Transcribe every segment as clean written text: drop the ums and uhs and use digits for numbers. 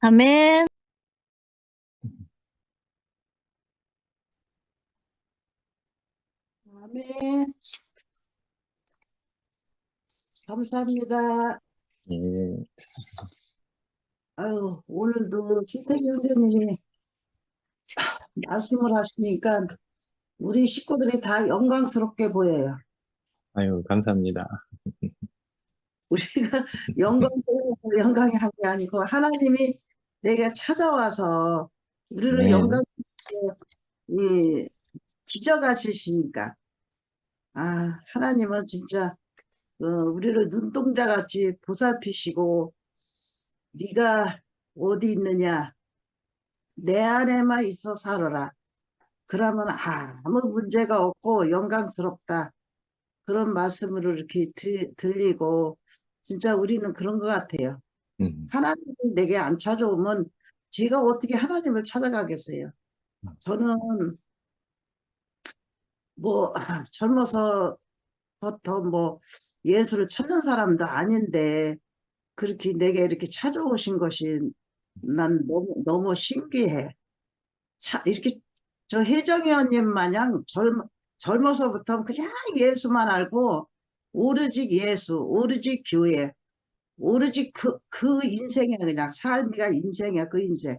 아멘. 아멘. 감사합니다. 예. 아유, 오늘도 신태기 형제님이 말씀을 하시니까 우리 식구들이 다 영광스럽게 보여요. 아유, 감사합니다. 우리가 영광이 한 게 아니고 하나님이 내게 찾아와서 우리를 네. 영광스럽게 기저가시니까 하나님은 진짜 우리를 눈동자같이 보살피시고 네가 어디 있느냐 내 안에만 있어 살아라. 그러면 아무 문제가 없고 영광스럽다. 그런 말씀으로 이렇게 들리고 진짜 우리는 그런 것 같아요. 하나님이 내게 안 찾아오면 제가 어떻게 하나님을 찾아가겠어요. 저는 뭐 젊어서부터 뭐 예수를 찾는 사람도 아닌데 그렇게 내게 이렇게 찾아오신 것이 난 너무 신기해. 이렇게 저 혜정이 언님 마냥 젊어서부터 그냥 예수만 알고 오로지 예수, 오로지 교회, 오로지 그 인생이야. 그냥 삶이가 인생이야. 그 인생.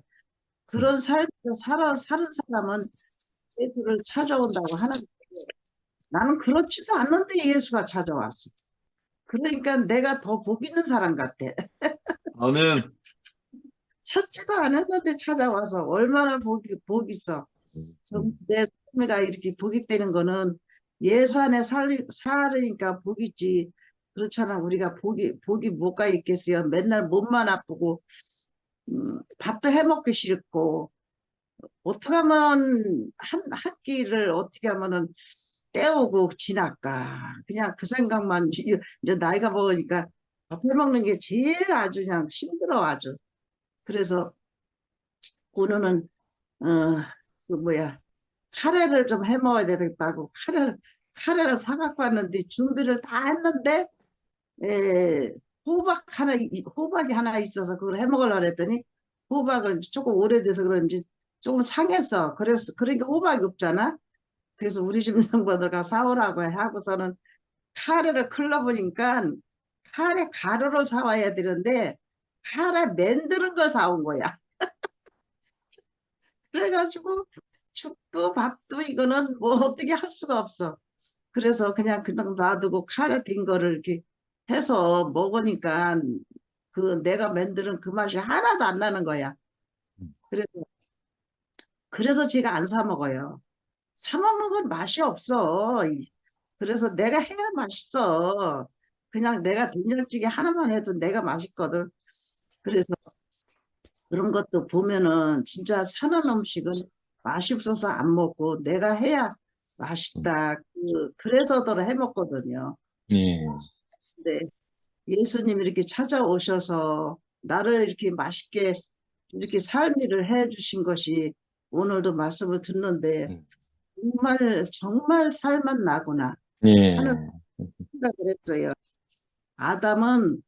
그런 삶을 사는 사람은 예수를 찾아온다고 하는데 나는 그렇지도 않는데 예수가 찾아왔어. 그러니까 내가 더 복 있는 사람 같아. 아멘. 찾지도 않았는데 찾아와서 얼마나 복 있어. 내 삶이가 이렇게 복이 되는 거는 예수 안에 살으니까 복이 있지. 그렇잖아. 우리가 복이 뭐가 있겠어요. 맨날 몸만 아프고 밥도 해먹기 싫고 어떻게 하면 한 끼를 어떻게 하면은 때우고 지날까. 그냥 그 생각만 이제 나이가 먹으니까 밥 해먹는 게 제일 아주 그냥 힘들어 아주. 그래서 오늘은 그 뭐야 카레를 좀 해 먹어야 되겠다고 카레를 사갖고 왔는데 준비를 다 했는데 호박이 하나 있어서 그걸 해 먹으려고 했더니 호박은 조금 오래돼서 그런지 조금 상했어. 그러니까 호박이 없잖아. 그래서 우리 집 양반들과 사오라고 하고서는 카레를 클러보니까 카레 가루를 사와야 되는데 카레 만드는 거 사온 거야. 그래가지고 죽도 밥도 이거는 뭐 어떻게 할 수가 없어. 그래서 그냥 놔두고 카레 된 거를 이렇게 해서 먹으니까 그 내가 만드는 그 맛이 하나도 안 나는 거야. 그래서 제가 안 사 먹어요. 사 먹는 건 맛이 없어. 그래서 내가 해야 맛있어. 그냥 내가 된장찌개 하나만 해도 내가 맛있거든. 그래서 그런 것도 보면은 진짜 사는 음식은 맛이 없어서 안 먹고 내가 해야 맛있다. 그래서들 해 먹거든요. 예. 근데 예수님 이렇게 찾아오셔서 나를 이렇게 맛있게 이렇게 삶일을 해 주신 것이 오늘도 말씀을 듣는데 정말 살맛 나구나 예. 하는 생각을 했어요. 아담은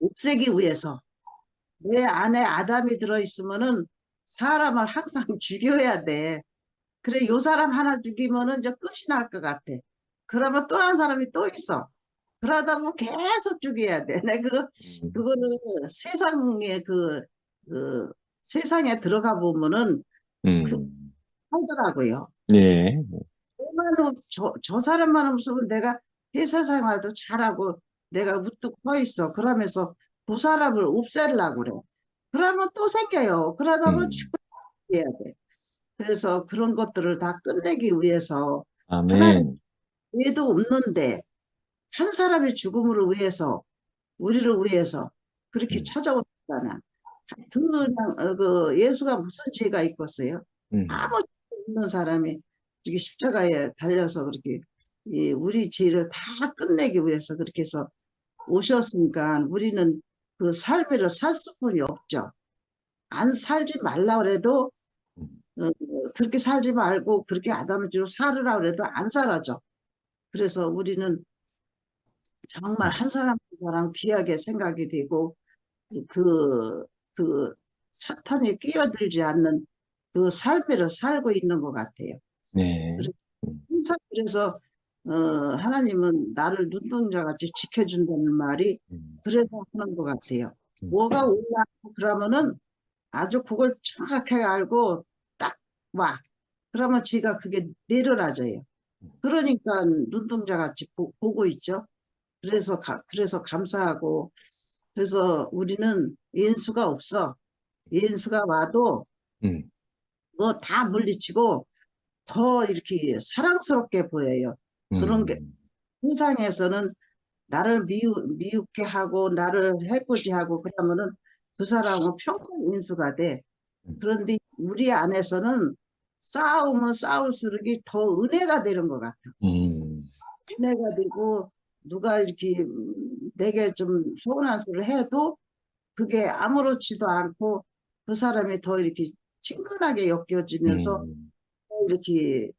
없애기 위해서 내 안에 아담이 들어있으면은 사람을 항상 죽여야 돼. 그래, 요 사람 하나 죽이면은 이제 끝이 날 것 같아. 그러면 또 한 사람이 또 있어. 그러다 보면 계속 죽여야 돼. 그거는 그, 세상에 들어가 보면은 하더라고요. 예. 저 사람만 없으면 내가 회사 생활도 잘하고 내가 우뚝 서 있어. 그러면서 그 사람을 없애려고 그래. 그러면 또 생겨요. 그러다 보면 자꾸 해야 돼. 그래서 그런 것들을 다 끝내기 위해서 하나님 아멘. 죄도 없는데 한 사람의 죽음으로 위해서 우리를 위해서 그렇게 찾아오셨잖아. 그 예수가 무슨 죄가 있겠어요? 아무 죄 없는 사람이 이렇게 십자가에 달려서 그렇게 우리 죄를 다 끝내기 위해서 그렇게 해서 오셨으니까 우리는 그 삶을 살 수뿐이 없죠. 안 살지 말라 그래도 그렇게 살지 말고 그렇게 아담을 지고 살으라 그래도 안 살아져. 그래서 우리는 정말 한 사람 한 사람 귀하게 생각이 되고 그, 그 사탄이 끼어들지 않는 그 삶을 살고 있는 것 같아요. 네. 그래- 항상 그래서 하나님은 나를 눈동자 같이 지켜준다는 말이 음, 그래서 하는 것 같아요. 음, 뭐가 올라 그러면은 아주 그걸 정확하게 알고 딱 와. 그러면 지가 그게 내려놔져요. 그러니까 눈동자 같이 보고 있죠. 그래서 감사하고, 그래서 우리는 인수가 없어. 인수가 와도 음, 뭐 다 물리치고 더 이렇게 사랑스럽게 보여요. 그런 게 음, 세상에서는 나를 미웃게 하고 나를 해코지하고 그러면은 그 사람은 평생 인수가 돼. 그런데 우리 안에서는 싸우면 싸울수록 더 은혜가 되는 것 같아. 음, 은혜가 되고 누가 이렇게 내게 좀 서운한 소리를 해도 그게 아무렇지도 않고 그 사람이 더 이렇게 친근하게 엮여지면서 음. 이렇게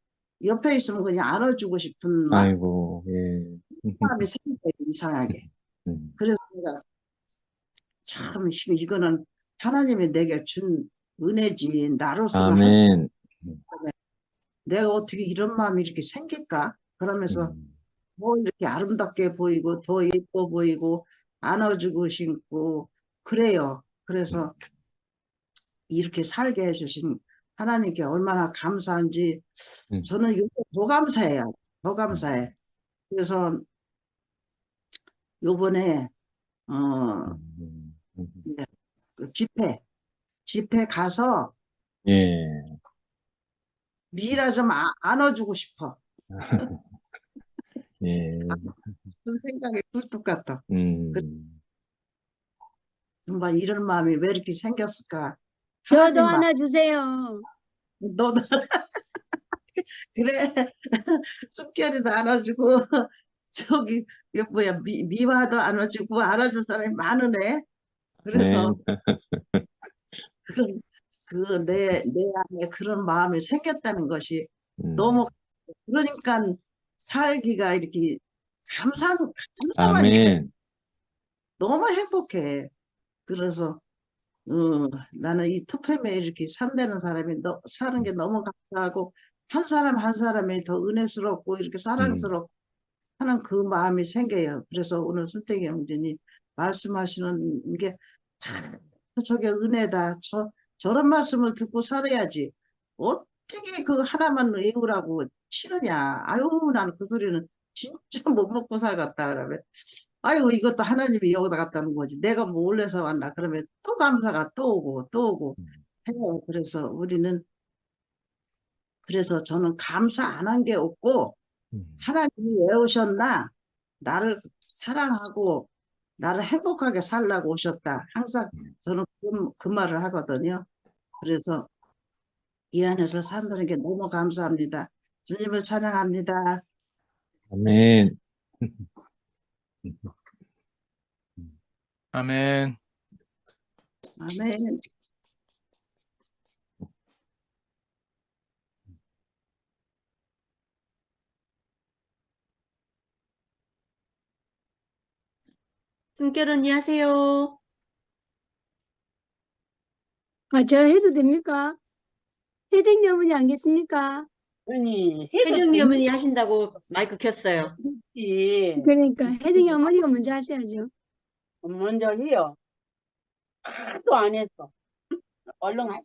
옆에 있으면 그냥 안아주고 싶은 아이고, 예. 마음이 생겨요, 이상하게. 음, 그래서 내가 참 이거는 하나님이 내게 준 은혜지 나로서는 할 수 아멘. 없네. 내가 어떻게 이런 마음이 이렇게 생길까? 그러면서 음, 더 이렇게 아름답게 보이고 더 예뻐 보이고 안아주고 싶고 그래요. 그래서 이렇게 살게 해주신 하나님께 얼마나 감사한지 음, 저는 요새 더 감사해요. 더 음, 감사해. 그래서 요번에 이제 그 집회 가서 예. 미라 좀 안아주고 싶어. 예. 그 생각이 굴뚝 같아. 그 음, 정말 이런 마음이 왜 이렇게 생겼을까? 저도 하나님 마 하나 주세요. 너도 그래. 숨결이도 안아주고 저기 이거 뭐야 미화도 안아주고 안아줄 사람이 많으네. 그래서 아멘. 그런 내 안에 그런 마음이 생겼다는 것이 너무 음, 그러니까 살기가 이렇게 감사만 있고 아멘. 너무 행복해. 그래서 나는 이 투팸에 이렇게 산다는 사람이 사는 게 너무 감사하고 한 사람 한 사람이 더 은혜스럽고 이렇게 음, 사랑스럽고 하는 그 마음이 생겨요. 그래서 오늘 순택이 형제님 말씀하시는 게 참 저게 은혜다. 저런 말씀을 듣고 살아야지. 어떻게 그 하나만 외우라고 치느냐. 아유, 나는 그 소리는 진짜 못 먹고 살겠다. 그러면 아유, 이것도 하나님이 여기다 갖다 놓은 거지. 내가 뭐 올려서 왔나. 그러면 또 감사가 또 오고 또 오고 해요. 그래서 저는 감사 안 한 게 없고 음, 하나님이 왜 오셨나? 나를 사랑하고 나를 행복하게 살라고 오셨다. 항상 저는 그 말을 하거든요. 그래서 이 안에서 산다는 게 너무 감사합니다. 주님을 찬양합니다. 아멘. 아멘. 아멘. 숨결 언니 하세요. 저 해도 됩니까? 혜정이 어머니 안 계십니까? 아니, 해도 혜정이 어머니 하신다고 마이크 켰어요. 되지. 그러니까 혜정이 어머니가 먼저 하셔야죠. 먼저 해요. 하도 안 했어. 얼른 하.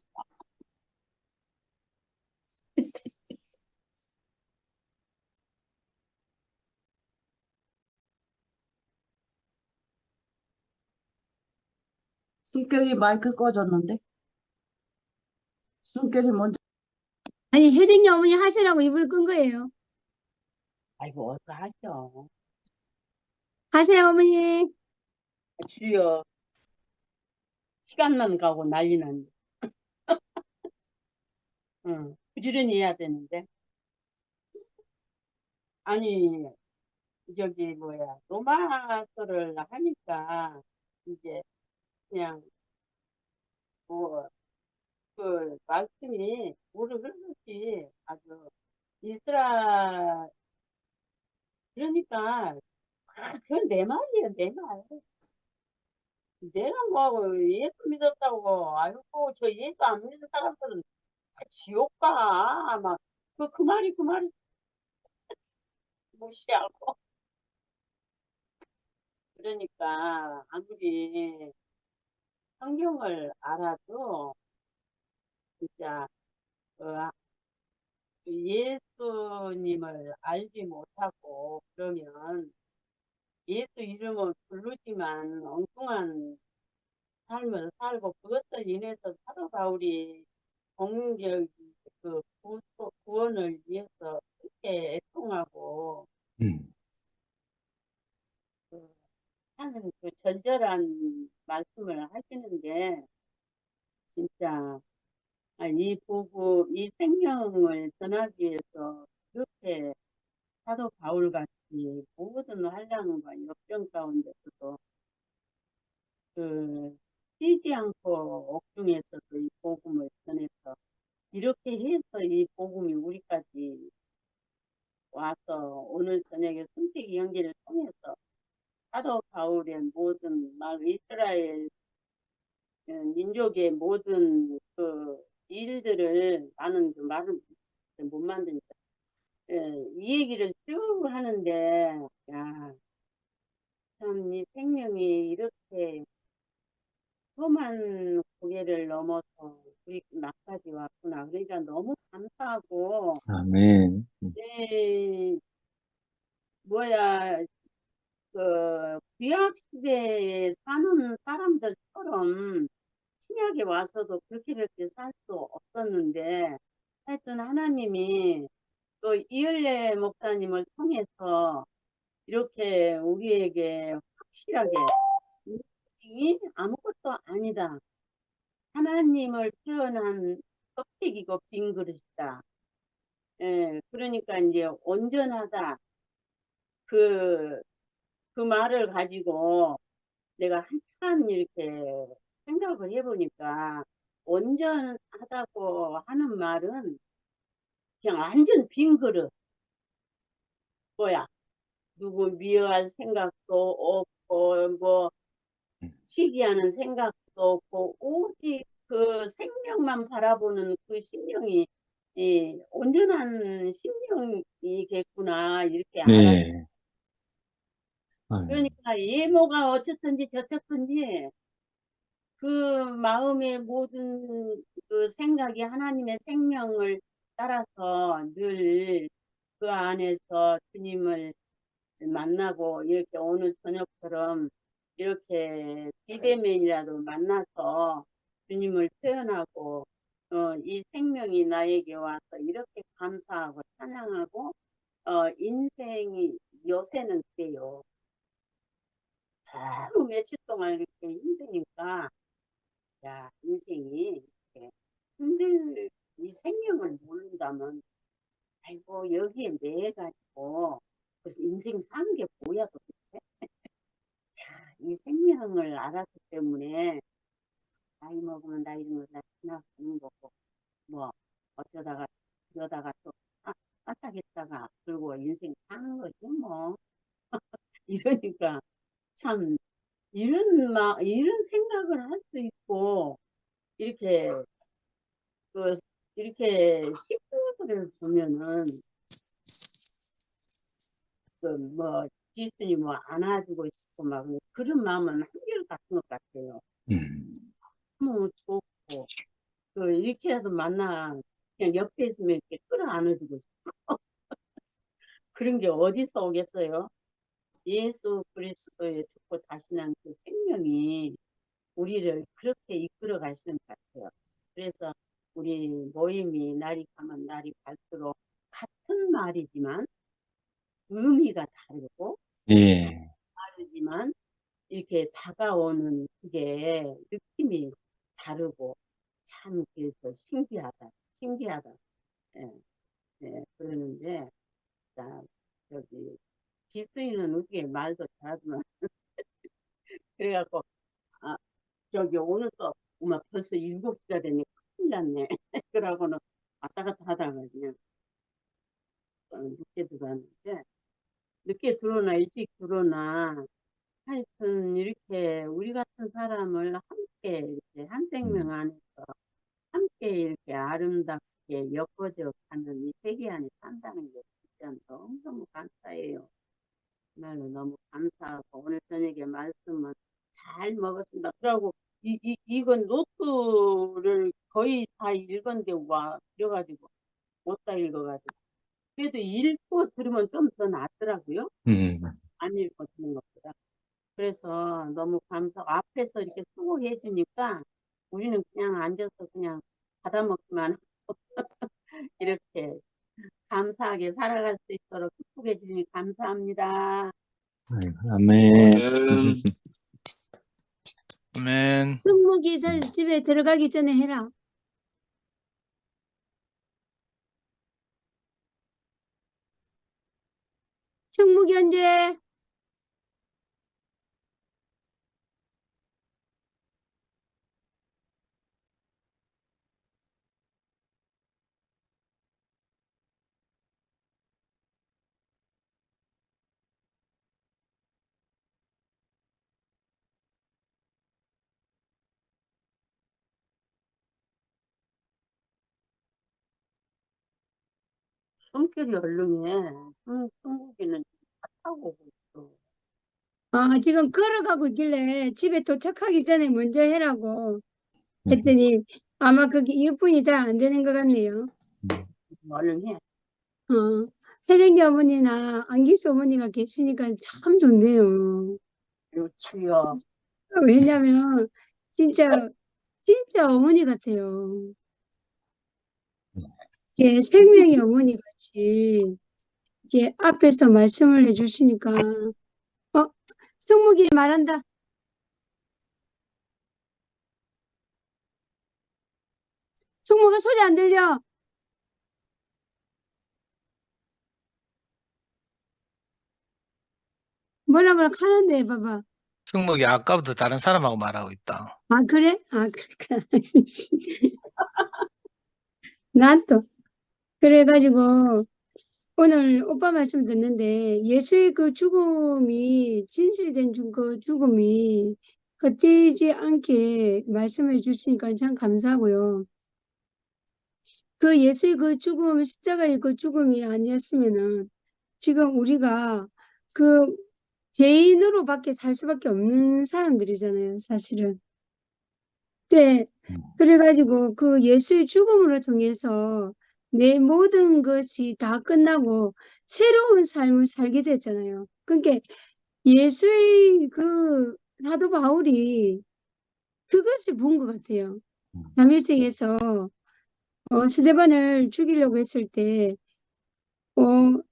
숨결이 마이크 꺼졌는데? 숨결이 먼저 아니 혜정이 어머니 하시라고 입을 끈 거예요. 아이고, 어서 하셔. 하세요 어머니. 주여, 시간만 가고 난리는. 응, 부지런히 해야 되는데. 아니, 저기, 뭐야, 로마서를 하니까, 이제, 그냥, 뭐, 그, 말씀이 물을 흐르듯이 아주, 이스라, 그러니까, 그건 내 말이야, 내 말. 내가 뭐 예수 믿었다고, 아이고, 저 예수 안 믿는 사람들은 다 지옥 가. 막, 그 말이 무시하고. 그러니까, 아무리 성경을 알아도, 진짜, 어, 예수님을 알지 못하고, 그러면, 예수 이름을 부르지만 엉뚱한 삶을 살고, 그것을 인해서 사도 바울이 공적 구원을 위해서 그렇게 애통하고 음. 그 하는 그 절절한 말씀을 하시는데 진짜 이 복음, 이 생명을 전하기 위해서 그렇게 사도 바울 같이 모든 환난과 역경 가운데서도 그 쉬지 않고 옥중에서도 이 복음을 전해서 이렇게 해서 이 복음이 우리까지 와서 오늘 저녁에 손택이 형제를 통해서 사도 바울의 모든 막 이스라엘 민족의 모든 그 일들을 나는 그 말을 못 만드니까 이 얘기를 쭉 하는데 야, 참 이 생명이 이렇게 험한 고개를 넘어서 우리 나까지 왔구나. 그러니까 너무 감사하고 아멘. 뭐야 그 구약 시대에 사는 사람들처럼 신약에 와서도 그렇게 살 수 없었는데 하여튼 하나님이 또 이을래 목사님을 통해서 이렇게 우리에게 확실하게 인생이 아무것도 아니다. 하나님을 표현한 껍데기고 빈 그릇이다. 그러니까 이제 온전하다. 그, 그 말을 가지고 내가 한참 이렇게 생각을 해보니까 온전하다고 하는 말은 그냥 완전 빈 그릇. 뭐야, 누구 미워할 생각도 없고, 뭐, 시기하는 생각도 없고, 오직 그 생명만 바라보는 그 심령이, 온전한 심령이겠구나, 이렇게 알았. 네. 아유, 그러니까 예모가 어쨌든지 저쨌든지 그 마음의 모든 그 생각이 하나님의 생명을 따라서 늘 그 안에서 주님을 만나고 이렇게 오늘 저녁처럼 이렇게 비대면이라도 만나서 주님을 표현하고 이 생명이 나에게 와서 이렇게 감사하고 찬양하고 인생이 요새는 그래요. 하루 며칠 동안 이렇게 힘드니까 야 인생이 이렇게 힘들 이 생명을 모른다면 아이고 여기에 매해 가지고 그래서 인생 사는 게 뭐야 도대체 이 생명을 알았기 때문에 나이 먹으면 나이 먹으면 나 지나가는 거고 뭐 어쩌다가 이러다가 또 깜짝했다가 그리고 인생 사는 거지 뭐 이러니까 참 이런 생각을 할 수 있고 이렇게 그 이렇게 식구들을 보면은 그 뭐 지순이 뭐 안아주고 싶고 막 그런 마음은 한결 같은 것 같아요. 음. 너무 좋고 그 이렇게라도 만나 그냥 옆에 있으면 이렇게 끌어안아주고 싶고 그런 게 어디서 오겠어요? 예수 그리스도의 죽고 다시난 그 생명이 우리를 그렇게 이끌어 가시는 것 같아요. 그래서 우리 모임이 날이 가면 날이 갈수록 같은 말이지만 의미가 다르고 예. 다르지만 이렇게 다가오는 그게 느낌이 다르고 참 그래서 신기하다, 신기하다. 예, 그러는데 자, 저기 기수이는 웃기게 말도 잘하지만 그래갖고 아, 저기 오늘 또 엄마 벌써 7시가 되니 큰일 났네. 그러고는 왔다 갔다 하다가 그냥 늦게 들어왔는데 늦게 들어오나 일찍 들어오나 하여튼 이렇게 우리 같은 사람을 함께 이렇게 한 생명 안에서 함께 이렇게 아름답게 엮어져 가는 이 세계 안에 산다는 게 진짜 너무너무 감사해요. 정말로 너무 감사하고 오늘 저녁에 말씀은 잘 먹었습니다. 그러고 이건 노트를 거의 다 읽었는데 와 이래가지고 못 다 읽어가지고 그래도 읽고 들으면 좀 더 낫더라고요. 안 읽고 듣는 것보다. 그래서 너무 앞에서 이렇게 수고해 주니까 우리는 그냥 앉아서 그냥 받아먹기만 하고 이렇게 감사하게 살아갈 수 있도록 축복해 주시니 감사합니다. 아멘. 아멘. 승목이 집에 들어가기 전에 해라. 승목이 언제? 손길이 얼른 해. 중국이는 차 타고 오고 있어. 아, 지금 걸어가고 있길래 집에 도착하기 전에 먼저 해라고 했더니 아마 그게 이어폰이 잘 안 되는 것 같네요. 얼른 해. 혜정이 어머니나 안기수 어머니가 계시니까 참 좋네요. 그렇지요. 왜냐면 진짜 어머니 같아요. 이게 생명의 어머니 같이 이게 앞에서 말씀을 해주시니까 성목이 말한다. 성목아 소리 안 들려. 뭐라 하는데 봐봐. 승목이 아까부터 다른 사람하고 말하고 있다. 아 그래? 아 그렇구나. 난 또 그래가지고 오늘 오빠 말씀 듣는데 예수의 그 죽음이 진실된 그 죽음이 헛되지 않게 말씀해 주시니까 참 감사하고요. 그 예수의 그 죽음, 십자가의 그 죽음이 아니었으면은 지금 우리가 그 죄인으로밖에 살 수밖에 없는 사람들이잖아요, 사실은. 네, 그래가지고 그 예수의 죽음으로 통해서 내 모든 것이 다 끝나고 새로운 삶을 살게 됐잖아요. 그러니까 예수의 그 사도 바울이 그것을 본 것 같아요. 남일생에서 스데반을 죽이려고 했을 때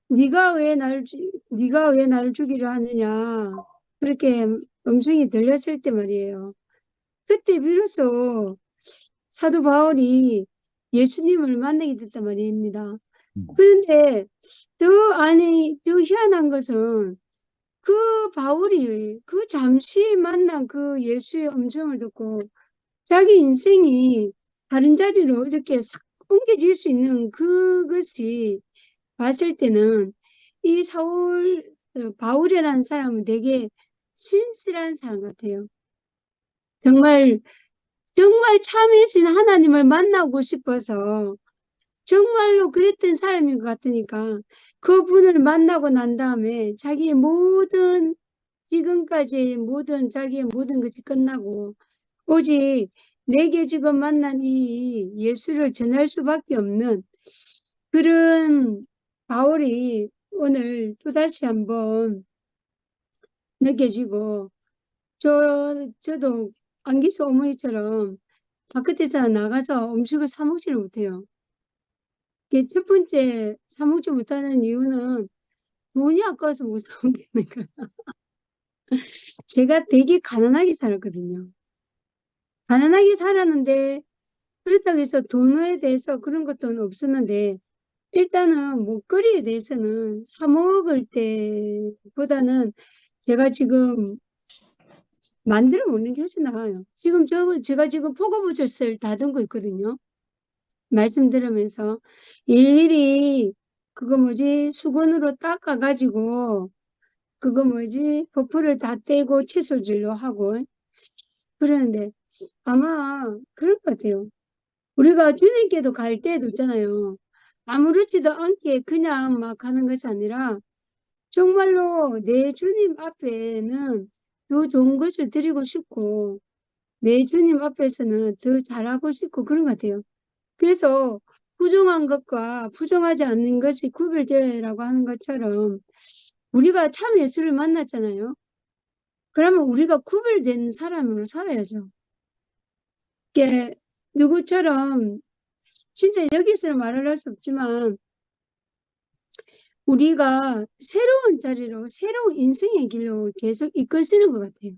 네가 왜 나를 죽이려 하느냐 그렇게 음성이 들렸을 때 말이에요. 그때 비로소 사도 바울이 예수님을 만나게 됐단 말입니다. 그런데 더 희한한 것은 그 바울이 그 잠시 만난 그 예수의 음성을 듣고 자기 인생이 다른 자리로 이렇게 싹 옮겨질 수 있는 그것이 봤을 때는 이 바울이라는 사람은 되게 신실한 사람 같아요. 정말 참이신 하나님을 만나고 싶어서 정말로 그랬던 사람인 것 같으니까 그분을 만나고 난 다음에 자기의 지금까지의 자기의 모든 것이 끝나고 오직 내게 지금 만난 이 예수를 전할 수밖에 없는 그런 바울이 오늘 또다시 한번 느껴지고 저도 안기수 어머니처럼 바깥에서 나가서 음식을 사 먹지를 못해요. 첫 번째 사 먹지 못하는 이유는 돈이 아까워서 못 사 먹는 거예요. 제가 되게 가난하게 살았거든요. 가난하게 살았는데 그렇다고 해서 돈에 대해서 그런 것도 없었는데 일단은 먹거리에 대해서는 사 먹을 때보다는 제가 지금 만들어 먹는 게 훨씬 나아요. 제가 지금 표고버섯을 다듬고 있거든요. 말씀 들으면서 일일이 수건으로 닦아가지고 그거 뭐지? 버프를 다 떼고 칫솔질로 하고 그러는데 아마 그럴 것 같아요. 우리가 주님께도 갈 때도 있잖아요. 아무렇지도 않게 그냥 막 하는 것이 아니라 정말로 내 주님 앞에는 더 좋은 것을 드리고 싶고 내 주님 앞에서는 더 잘하고 싶고 그런 것 같아요. 그래서 부정한 것과 부정하지 않는 것이 구별되라고 하는 것처럼 우리가 참 예수를 만났잖아요. 그러면 우리가 구별된 사람으로 살아야죠. 이게 누구처럼 진짜 여기서는 말을 할 수 없지만 우리가 새로운 자리로 새로운 인생의 길로 계속 이끌시는 것 같아요.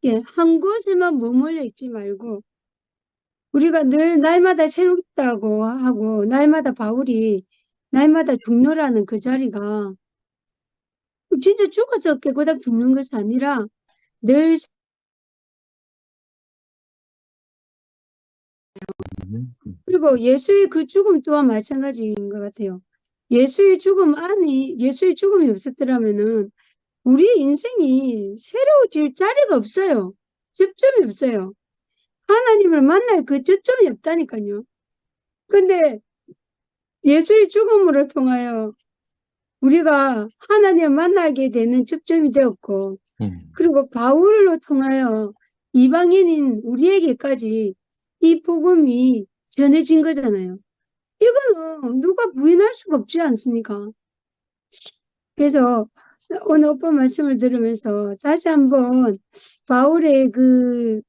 예, 한 곳에만 머물러 있지 말고 우리가 늘 날마다 새롭다고 하고 날마다 바울이 날마다 죽노라는 그 자리가 진짜 죽어서 깨고닥 죽는 것이 아니라 늘 그리고 예수의 그 죽음 또한 마찬가지인 것 같아요. 예수의 죽음이 없었더라면은 우리의 인생이 새로워질 자리가 없어요. 접점이 없어요. 하나님을 만날 그 접점이 없다니까요. 근데 예수의 죽음으로 통하여 우리가 하나님을 만나게 되는 접점이 되었고, 그리고 바울로 통하여 이방인인 우리에게까지 이 복음이 전해진 거잖아요. 이거는 누가 부인할 수가 없지 않습니까? 그래서 오늘 오빠 말씀을 들으면서 다시 한번 바울의 그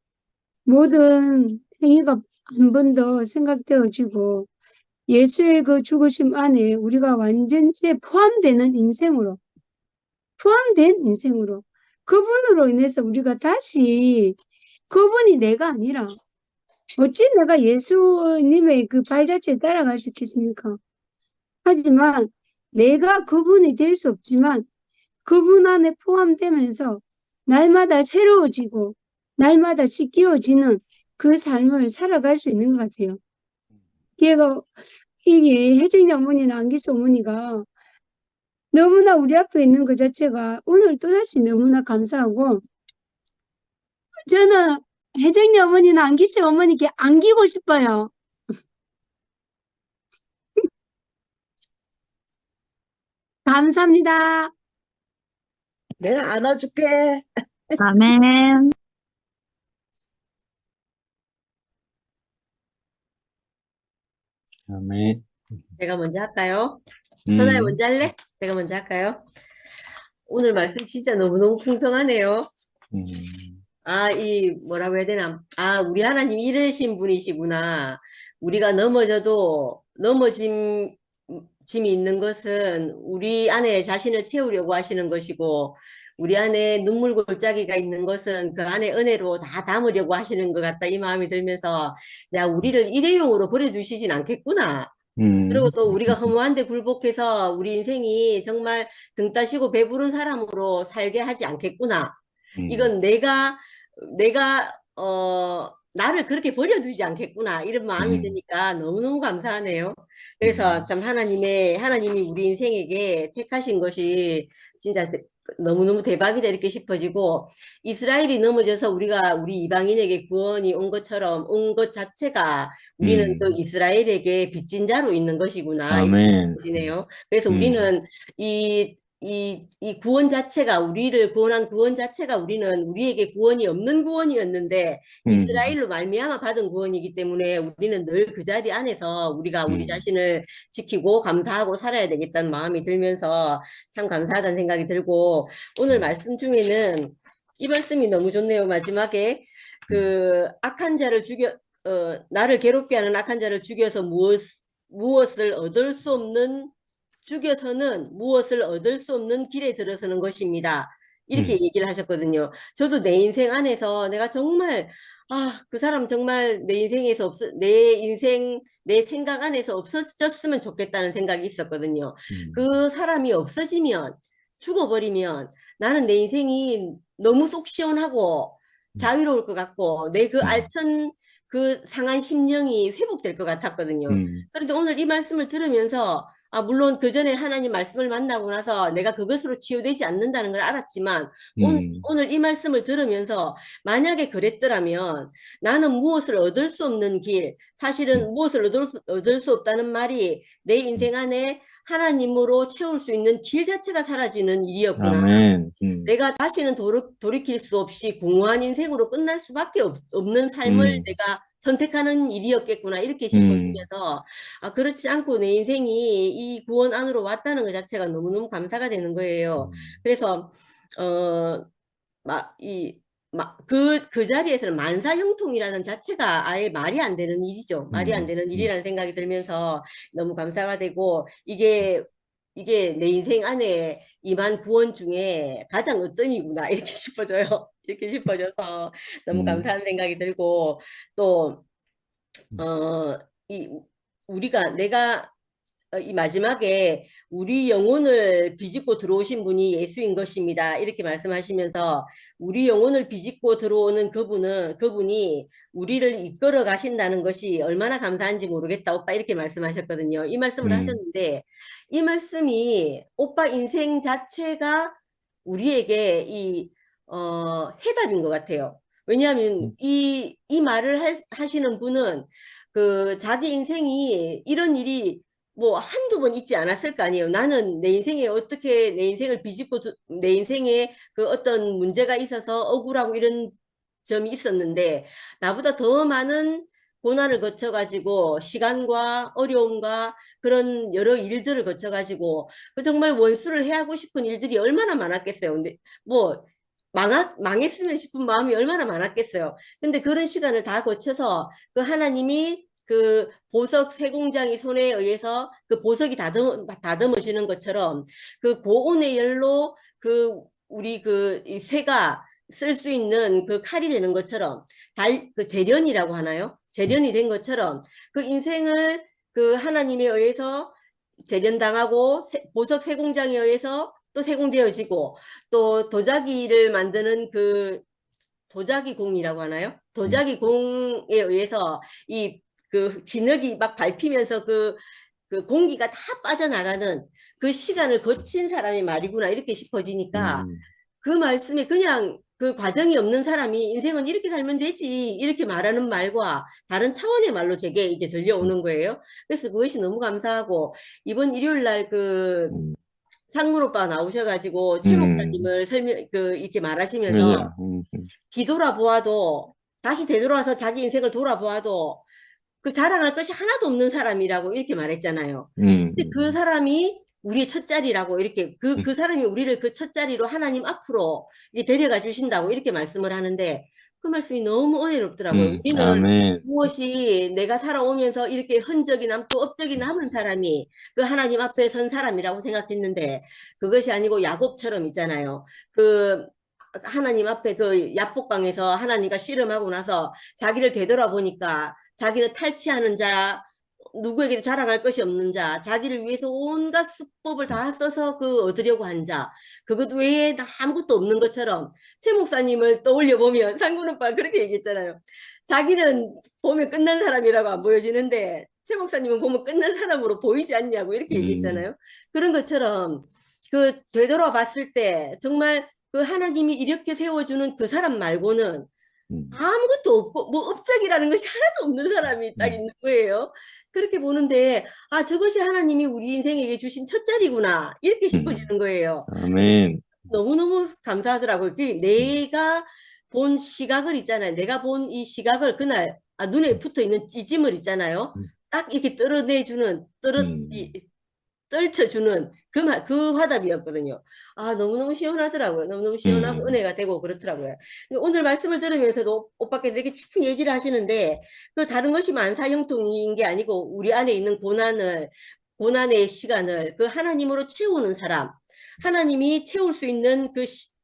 모든 행위가 한 번 더 생각되어지고 예수의 그 죽으심 안에 우리가 완전히 포함된 인생으로 그분으로 인해서 우리가 다시 그분이 내가 아니라 어찌 내가 예수님의 그 발자취에 따라갈 수 있겠습니까? 하지만 내가 그분이 될 수 없지만 그분 안에 포함되면서 날마다 새로워지고 날마다 씻겨지는 그 삶을 살아갈 수 있는 것 같아요. 이게 혜정이 어머니나 안기수 어머니가 너무나 우리 앞에 있는 그 자체가 오늘 또다시 너무나 감사하고 저는 혜정이 어머니나 안기수 어머니께 안기고 싶어요. 감사합니다. 내가 안아줄게. 아멘. 아멘. 제가 먼저 할까요? 선아야 음, 먼저 할래? 제가 먼저 할까요? 오늘 말씀 진짜 너무너무 풍성하네요. 음, 뭐라고 해야 되나? 우리 하나님 이러신 분이시구나. 우리가 넘어져도 넘어짐이 있는 것은 우리 안에 자신을 채우려고 하시는 것이고, 우리 안에 눈물 골짜기가 있는 것은 그 안에 은혜로 다 담으려고 하시는 것 같다. 이 마음이 들면서, 우리를 일회용으로 버려두시진 않겠구나. 그리고 또 우리가 허무한데 굴복해서 우리 인생이 정말 등 따시고 배부른 사람으로 살게 하지 않겠구나. 이건 나를 그렇게 버려두지 않겠구나. 이런 마음이 드니까 너무너무 감사하네요. 그래서 참 하나님이 우리 인생에게 택하신 것이 진짜 너무너무 대박이다 이렇게 싶어지고, 이스라엘이 넘어져서 우리 이방인에게 구원이 온 것처럼 온 것 자체가 우리는 또 이스라엘에게 빚진 자로 있는 것이구나. 아멘. 이네요. 그래서 우리는 이 구원 자체가, 우리를 구원한 구원 자체가 우리에게 구원이 없는 구원이었는데 이스라엘로 말미암아 받은 구원이기 때문에 우리는 늘 그 자리 안에서 우리가 우리 자신을 지키고 감사하고 살아야 되겠다는 마음이 들면서 참 감사하다는 생각이 들고, 오늘 말씀 중에는 이 말씀이 너무 좋네요. 마지막에 악한 자를 나를 괴롭게 하는 악한 자를 죽여서는 무엇을 얻을 수 없는 길에 들어서는 것입니다. 이렇게 얘기를 하셨거든요. 저도 내 인생 안에서 내가 정말 그 사람 정말 내 생각 안에서 없어졌으면 좋겠다는 생각이 있었거든요. 그 사람이 없어지면, 죽어버리면 나는 내 인생이 너무 속 시원하고 자유로울 것 같고 내 그 알천 그 상한 심령이 회복될 것 같았거든요. 그런데 오늘 이 말씀을 들으면서 물론 그 전에 하나님 말씀을 만나고 나서 내가 그것으로 치유되지 않는다는 걸 알았지만 오늘 이 말씀을 들으면서 만약에 그랬더라면 나는 무엇을 얻을 수 없는 길, 사실은 무엇을 얻을 수 없다는 말이 내 인생 안에 하나님으로 채울 수 있는 길 자체가 사라지는 일이었구나. 아멘. 내가 다시는 돌이킬 수 없이 공허한 인생으로 끝날 수밖에 없는 삶을 내가 선택하는 일이었겠구나 이렇게 싶어지면서 그렇지 않고 내 인생이 이 구원 안으로 왔다는 것 자체가 너무너무 감사가 되는 거예요. 그래서 그 자리에서는 만사형통이라는 자체가 아예 말이 안 되는 일이죠. 말이 안 되는 일이라는 생각이 들면서 너무 감사가 되고 이게 내 인생 안에 임한 구원 중에 가장 으뜸이구나 이렇게 싶어져요. 이렇게 싶어져서 너무 감사한 생각이 들고 또 내가 이 마지막에 우리 영혼을 비집고 들어오신 분이 예수인 것입니다. 이렇게 말씀하시면서 우리 영혼을 비집고 들어오는 그분이 우리를 이끌어 가신다는 것이 얼마나 감사한지 모르겠다. 오빠 이렇게 말씀하셨거든요. 이 말씀을 하셨는데 이 말씀이 오빠 인생 자체가 우리에게 해답인 것 같아요. 왜냐하면 이 말을 하시는 분은 자기 인생이 이런 일이 뭐 한두 번 있지 않았을 거 아니에요. 나는 내 인생에 어떻게 내 인생을 비집고 내 인생에 그 어떤 문제가 있어서 억울하고 이런 점이 있었는데 나보다 더 많은 고난을 거쳐가지고 시간과 어려움과 그런 여러 일들을 거쳐가지고 정말 원수를 해하고 싶은 일들이 얼마나 많았겠어요. 근데 뭐 망했으면 싶은 마음이 얼마나 많았겠어요. 근데 그런 시간을 다 거쳐서 하나님이 보석 세공장이 손에 의해서 보석이 다듬어지는 것처럼 고온의 열로 우리 이 쇠가 쓸 수 있는 칼이 되는 것처럼 재련이라고 하나요? 재련이 된 것처럼 인생을 하나님에 의해서 재련당하고 보석 세공장에 의해서 또 세공되어지고 또 도자기를 만드는 도자기 공이라고 하나요? 도자기 공에 의해서 진흙이 막 밟히면서 공기가 다 빠져나가는 그 시간을 거친 사람이 말이구나 이렇게 싶어지니까 그 말씀에 그냥 과정이 없는 사람이 인생은 이렇게 살면 되지 이렇게 말하는 말과 다른 차원의 말로 제게 이게 들려오는 거예요. 그래서 그것이 너무 감사하고 이번 일요일 날 상문 오빠 나오셔가지고 최 목사님을 이렇게 말하시면서 뒤돌아보아도 다시 되돌아서 자기 인생을 돌아보아도 자랑할 것이 하나도 없는 사람이라고 이렇게 말했잖아요. 근데 그 사람이 우리의 첫 자리라고 이렇게 그 사람이 우리를 그 첫 자리로 하나님 앞으로 이제 데려가 주신다고 이렇게 말씀을 하는데 그 말씀이 너무 은혜롭더라고요. 우리는 아멘. 무엇이 내가 살아오면서 이렇게 흔적이 남고 업적이 남은 사람이 하나님 앞에 선 사람이라고 생각했는데 그것이 아니고 야곱처럼 있잖아요. 하나님 앞에 야복강에서 하나님과 씨름하고 나서 자기를 되돌아보니까 자기는 탈취하는 자, 누구에게도 자랑할 것이 없는 자, 자기를 위해서 온갖 수법을 다 써서 얻으려고 한 자, 그것 외에 아무것도 없는 것처럼 최 목사님을 떠올려 보면 상군 오빠가 그렇게 얘기했잖아요. 자기는 보면 끝난 사람이라고 안 보여지는데 최 목사님은 보면 끝난 사람으로 보이지 않냐고 이렇게 얘기했잖아요. 그런 것처럼 되돌아 봤을 때 정말 하나님이 이렇게 세워주는 그 사람 말고는 아무것도 없고 뭐 업적이라는 것이 하나도 없는 사람이 딱 있는 거예요. 그렇게 보는데 저것이 하나님이 우리 인생에게 주신 첫 자리구나 이렇게 싶어지는 거예요. 아멘. 너무너무 감사하더라고요. 내가 본 시각을 있잖아요. 내가 본 이 시각을 그날 눈에 붙어있는 찌짐을 있잖아요. 딱 이렇게 떨쳐주는 그 화답이었거든요. 너무너무 시원하더라고요. 너무너무 시원하고 은혜가 되고 그렇더라고요. 오늘 말씀을 들으면서도 오빠께서 이렇게 쭉 얘기를 하시는데 다른 것이 만사형통인 게 아니고 우리 안에 있는 고난의 시간을 하나님으로 채우는 사람, 하나님이 채울 수 있는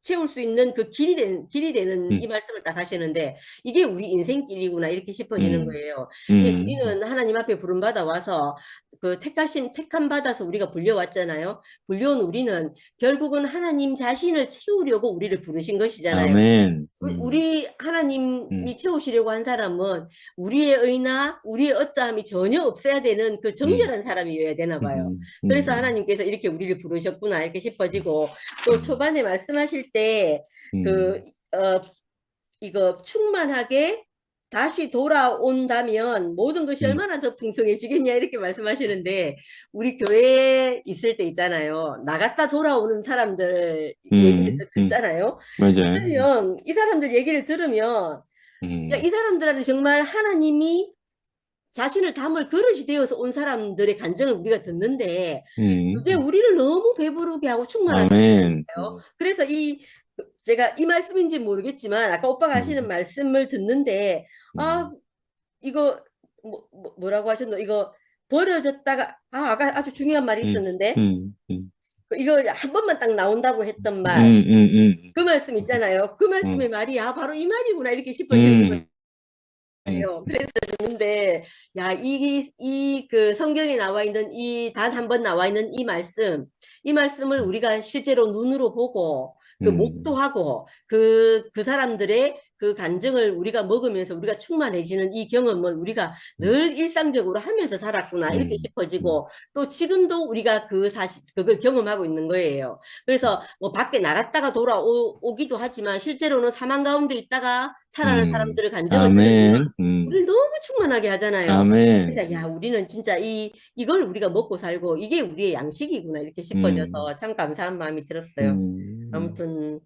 채울 수 있는 그 길이 되는 이 음. 말씀을 딱 하시는데 이게 우리 인생길이구나 이렇게 싶어지는 음. 거예요. 이게 음. 우리는 하나님 앞에 부름받아 와서 그 택함 받아서 우리가 불려왔잖아요. 불려온 우리는 결국은 하나님 자신을 채우려고 우리를 부르신 것이잖아요. 아멘. 우리 하나님이 채우시려고 한 사람은 우리의 의나 우리의 어떠함이 전혀 없어야 되는 그 정결한 사람이어야 되나 봐요. 그래서 하나님께서 이렇게 우리를 부르셨구나 이렇게 싶어지고 또 초반에 말씀하실 때 이거 충만하게 다시 돌아온다면 모든 것이 얼마나 더 풍성해지겠냐 이렇게 말씀하시는데 우리 교회에 있을 때 있잖아요. 나갔다 돌아오는 사람들 얘기를 듣잖아요. 맞아요. 그러면 이 사람들 얘기를 들으면 야, 이 사람들한테 정말 하나님이 자신을 담을 그릇이 되어서 온 사람들의 간증을 우리가 듣는데 그게 우리를 너무 배부르게 하고 충만하게 아멘. 해요. 그래서 제가 이 말씀인지 모르겠지만 아까 오빠가 하시는 말씀을 듣는데 이거 뭐라고 하셨노? 이거 버려졌다가 아까 아주 중요한 말이 있었는데 이거 한 번만 딱 나온다고 했던 말 그 말씀 있잖아요. 그 말씀의 말이 바로 이 말이구나 이렇게 싶어지는 거예요. 그래서 듣는데 야, 그 성경에 나와 있는 이 단 한 번 나와 있는 이 말씀을 우리가 실제로 눈으로 보고 그 목도하고 그 사람들의 그 간증을 우리가 먹으면서 우리가 충만해지는 이 경험을 우리가 늘 일상적으로 하면서 살았구나 이렇게 싶어지고 또 지금도 우리가 그걸 경험하고 있는 거예요. 그래서 뭐 밖에 나갔다가 돌아오기도 하지만 실제로는 사망 가운데 있다가 살아난 사람들의 간증을 들으면 우리를 너무 충만하게 하잖아요. 아멘. 그래서 야, 우리는 진짜 이걸 우리가 먹고 살고 이게 우리의 양식이구나 이렇게 싶어져서 참 감사한 마음이 들었어요. 아무튼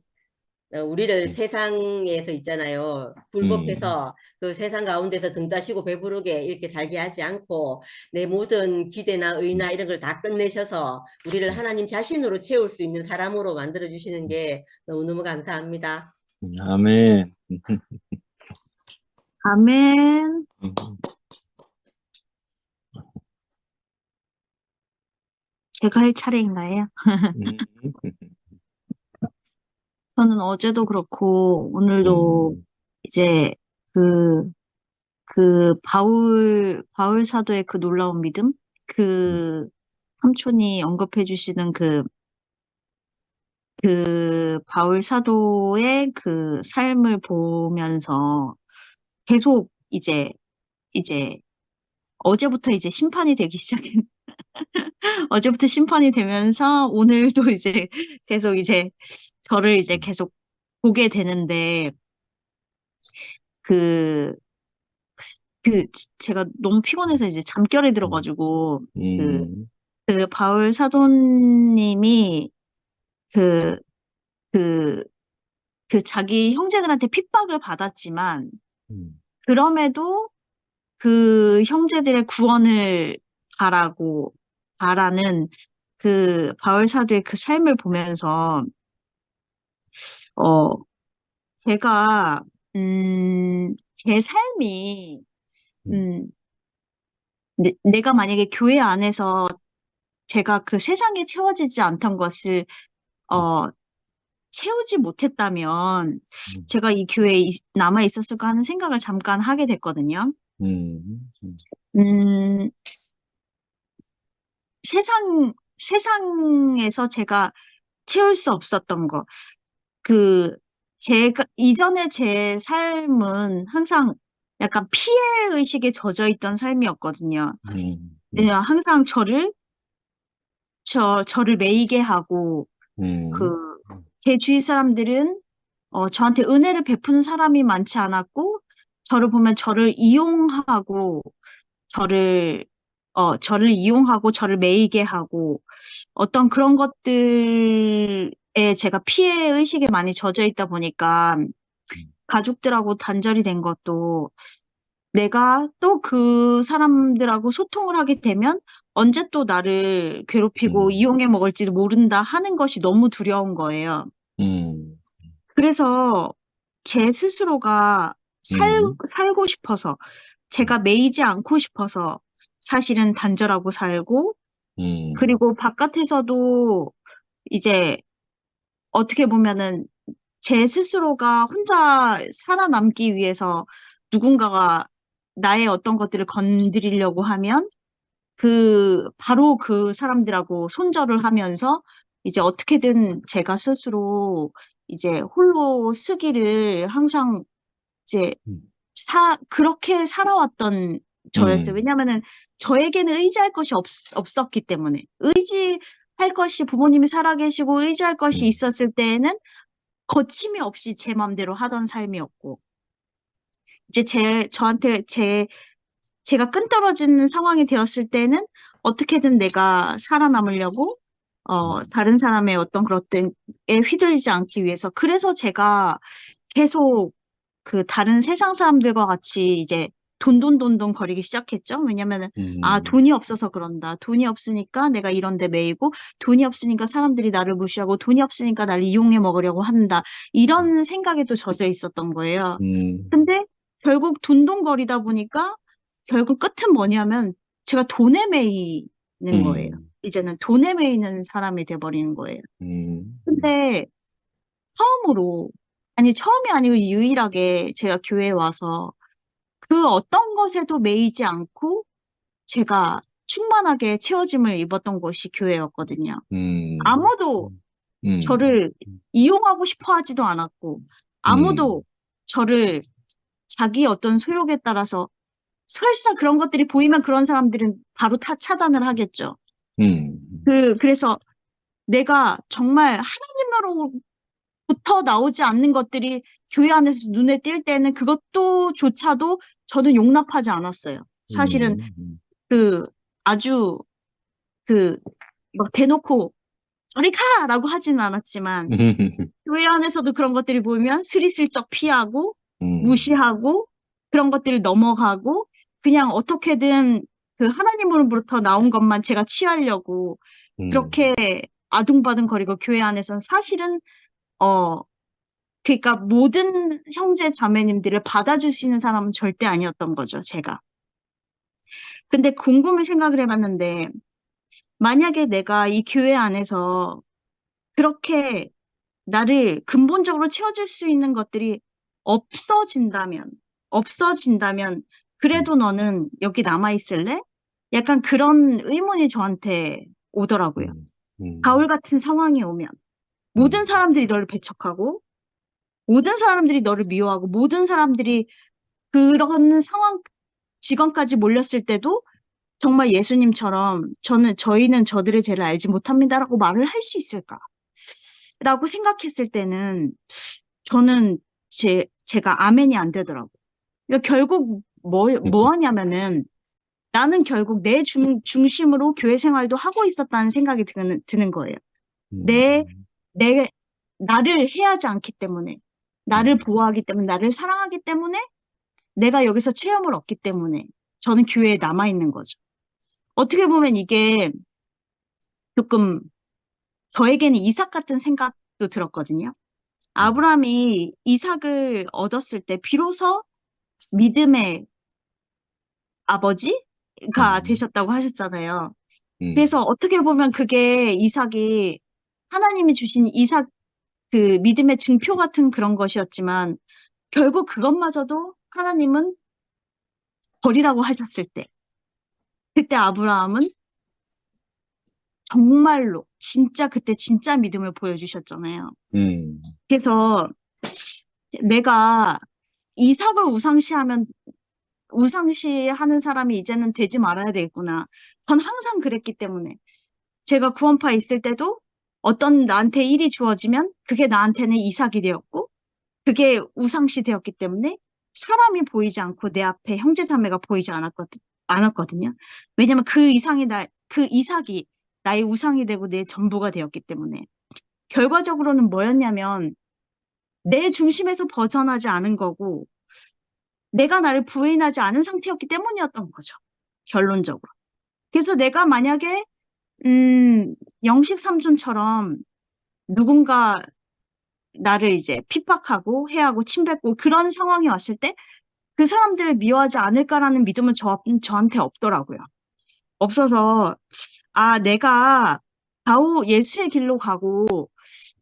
우리를 세상에서 있잖아요. 굴복해서 그 세상 가운데서 등 따시고 배부르게 이렇게 살게 하지 않고 내 모든 기대나 의나 이런 걸 다 끝내셔서 우리를 하나님 자신으로 채울 수 있는 사람으로 만들어 주시는 게 너무너무 감사합니다. 아멘. 아멘. 제가 할 차례인가요? 저는 어제도 그렇고, 오늘도 이제 바울 사도의 그 놀라운 믿음? 삼촌이 언급해 주시는 바울 사도의 그 삶을 보면서 계속 이제 어제부터 이제 심판이 되기 시작했, 어제부터 심판이 되면서 오늘도 이제 계속 이제 저를 이제 계속 보게 되는데, 제가 너무 피곤해서 이제 잠결에 들어가지고, 바울 사도님이 자기 형제들한테 핍박을 받았지만, 그럼에도 그 형제들의 구원을 바라는 그 바울 사도의 그 삶을 보면서, 제가, 제 삶이, 내가 만약에 교회 안에서 제가 그 세상에 채워지지 않던 것을, 채우지 못했다면, 제가 이 교회에 남아 있었을까 하는 생각을 잠깐 하게 됐거든요. 세상에서 제가 채울 수 없었던 거. 이전에 제 삶은 항상 약간 피해 의식에 젖어 있던 삶이었거든요. 왜냐면 항상 저를 매이게 하고, 제 주위 사람들은, 저한테 은혜를 베푸는 사람이 많지 않았고, 저를 보면 저를 이용하고, 저를 매이게 하고, 어떤 그런 것들에 제가 피해 의식에 많이 젖어 있다 보니까, 가족들하고 단절이 된 것도, 내가 또 그 사람들하고 소통을 하게 되면, 언제 또 나를 괴롭히고 이용해 먹을지도 모른다 하는 것이 너무 두려운 거예요. 그래서 제 스스로가 살고 싶어서, 제가 매이지 않고 싶어서 사실은 단절하고 살고, 그리고 바깥에서도 이제 어떻게 보면은 제 스스로가 혼자 살아남기 위해서 누군가가 나의 어떤 것들을 건드리려고 하면 바로 그 사람들하고 손절을 하면서 이제 어떻게든 제가 스스로 이제 홀로 쓰기를 항상 이제 음. 그렇게 살아왔던 저였어요. 왜냐면은 저에게는 의지할 것이 없었기 때문에. 의지할 것이 부모님이 살아계시고 의지할 것이 음. 있었을 때에는 거침이 없이 제 맘대로 하던 삶이었고, 이제 제가 끈떨어지는 상황이 되었을 때는 어떻게든 내가 살아남으려고, 다른 사람의 어떤 그런 것들에 휘둘리지 않기 위해서. 그래서 제가 계속 그 다른 세상 사람들과 같이 이제 돈돈돈돈 거리기 시작했죠. 왜냐면은, 돈이 없어서 그런다. 돈이 없으니까 내가 이런 데 매이고, 돈이 없으니까 사람들이 나를 무시하고, 돈이 없으니까 나를 이용해 먹으려고 한다. 이런 생각에도 젖어 있었던 거예요. 근데 결국 돈돈거리다 보니까 결국 끝은 뭐냐면 제가 돈에 매이는 거예요. 이제는 돈에 매이는 사람이 돼버리는 거예요. 근데 처음이 아니고 유일하게 제가 교회에 와서 그 어떤 것에도 매이지 않고 제가 충만하게 채워짐을 입었던 곳이 교회였거든요. 아무도 저를 이용하고 싶어 하지도 않았고, 아무도 저를 자기 어떤 소욕에 따라서 설사 그런 것들이 보이면 그런 사람들은 바로 다 차단을 하겠죠. 그래서 내가 정말 하나님으로부터 나오지 않는 것들이 교회 안에서 눈에 띌 때는 그것도조차도 저는 용납하지 않았어요. 사실은 아주 막 대놓고 저리 가라고 하지는 않았지만 교회 안에서도 그런 것들이 보이면 스리슬쩍 피하고 무시하고 그런 것들을 넘어가고 그냥 어떻게든 그 하나님으로부터 나온 것만 제가 취하려고 그렇게 아둥바둥거리고 교회 안에서는 사실은 그러니까 모든 형제 자매님들을 받아주시는 사람은 절대 아니었던 거죠, 제가. 근데 곰곰이 생각을 해봤는데 만약에 내가 이 교회 안에서 그렇게 나를 근본적으로 채워줄 수 있는 것들이 없어진다면, 그래도 너는 여기 남아있을래? 약간 그런 의문이 저한테 오더라고요. 바울 같은 상황이 오면, 모든 사람들이 너를 배척하고, 모든 사람들이 너를 미워하고, 모든 사람들이 그런 직원까지 몰렸을 때도 정말 예수님처럼 저희는 저들의 죄를 알지 못합니다라고 말을 할 수 있을까? 라고 생각했을 때는 저는 제가 아멘이 안 되더라고요. 그러니까 결국 뭐 하냐면은 나는 결국 내 중심으로 교회 생활도 하고 있었다는 생각이 드는 거예요. 나를 해하지 않기 때문에, 나를 보호하기 때문에, 나를 사랑하기 때문에, 내가 여기서 체험을 얻기 때문에 저는 교회에 남아있는 거죠. 어떻게 보면 이게 조금 저에게는 이삭 같은 생각도 들었거든요. 아브라함이 이삭을 얻었을 때 비로소 믿음의 아버지가 되셨다고 하셨잖아요. 그래서 어떻게 보면 그게 이삭이 하나님이 주신 이삭 그 믿음의 증표 같은 그런 것이었지만 결국 그것마저도 하나님은 버리라고 하셨을 때 그때 아브라함은 정말로 그때 진짜 믿음을 보여주셨잖아요. 그래서 내가 이삭을 우상시하는 사람이 이제는 되지 말아야 되겠구나. 전 항상 그랬기 때문에 제가 구원파에 있을 때도 어떤 나한테 일이 주어지면 그게 나한테는 이삭이 되었고 그게 우상시 되었기 때문에 사람이 보이지 않고 내 앞에 형제자매가 보이지 않았거든요. 왜냐면 그 이삭이 나의 우상이 되고 내 전부가 되었기 때문에 결과적으로는 뭐였냐면 내 중심에서 벗어나지 않은 거고 내가 나를 부인하지 않은 상태였기 때문이었던 거죠. 결론적으로. 그래서 내가 만약에 영식 삼촌처럼 누군가 나를 이제 핍박하고 해하고 침뱉고 그런 상황이 왔을 때 그 사람들을 미워하지 않을까라는 믿음은 저한테 없더라고요. 없어서 내가 예수의 길로 가고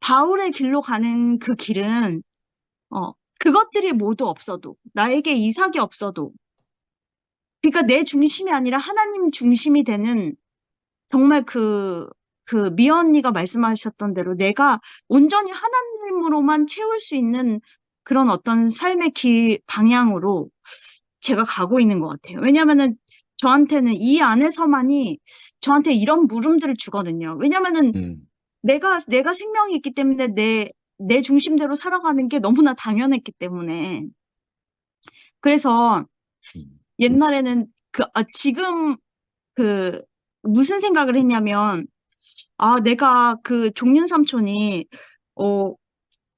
바울의 길로 가는 그 길은, 그것들이 모두 없어도, 나에게 이삭이 없어도, 그러니까 내 중심이 아니라 하나님 중심이 되는 정말 미아 언니가 말씀하셨던 대로 내가 온전히 하나님으로만 채울 수 있는 그런 어떤 삶의 방향으로 제가 가고 있는 것 같아요. 왜냐면은 저한테는 이 안에서만이 저한테 이런 물음들을 주거든요. 왜냐면은 내가 생명이 있기 때문에 내 중심대로 살아가는 게 너무나 당연했기 때문에. 그래서 옛날에는 지금 무슨 생각을 했냐면, 내가 종륜 삼촌이,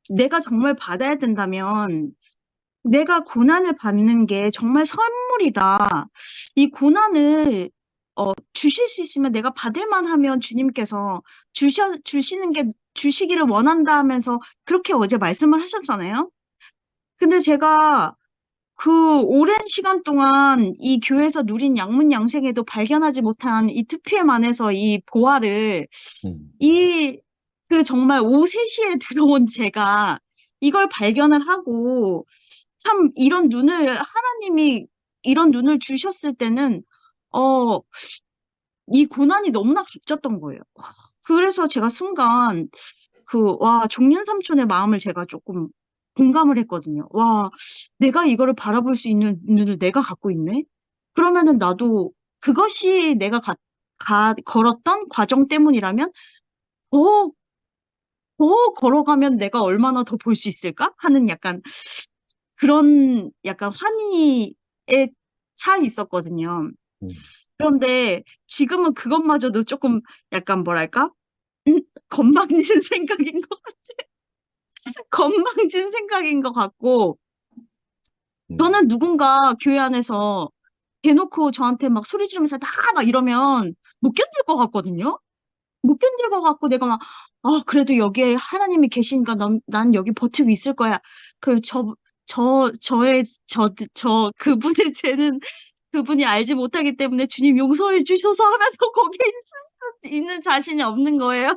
내가 정말 받아야 된다면, 내가 고난을 받는 게 정말 선물이다. 이 고난을, 주실 수 있으면 내가 받을만 하면 주님께서 주시기를 원한다 하면서 그렇게 어제 말씀을 하셨잖아요. 근데 제가 오랜 시간 동안 이 교회에서 누린 양문양생에도 발견하지 못한 이 2PM 안에서 이 보화를 정말 오후 3시에 들어온 제가 이걸 발견을 하고 참 하나님이 이런 눈을 주셨을 때는 이 고난이 너무나 값졌던 거예요. 그래서 제가 순간 종륜 삼촌의 마음을 제가 조금 공감을 했거든요. 와, 내가 이거를 바라볼 수 있는 눈을 내가 갖고 있네? 그러면은 나도 그것이 내가 걸었던 과정 때문이라면 더 걸어가면 내가 얼마나 더 볼 수 있을까? 하는 그런 환희에 차 있었거든요. 그런데 지금은 그것마저도 조금 뭐랄까? 건방진 생각인 것 건방진 생각인 것 같고, 저는 누군가 교회 안에서 대놓고 저한테 막 소리 지르면서 막 이러면 못 견딜 것 같거든요? 못 견딜 것 같고, 내가 막, 그래도 여기에 하나님이 계시니까 난 여기 버티고 있을 거야. 그분의 죄는 그분이 알지 못하기 때문에 주님 용서해 주셔서 하면서 거기에 있을 수 있는 자신이 없는 거예요.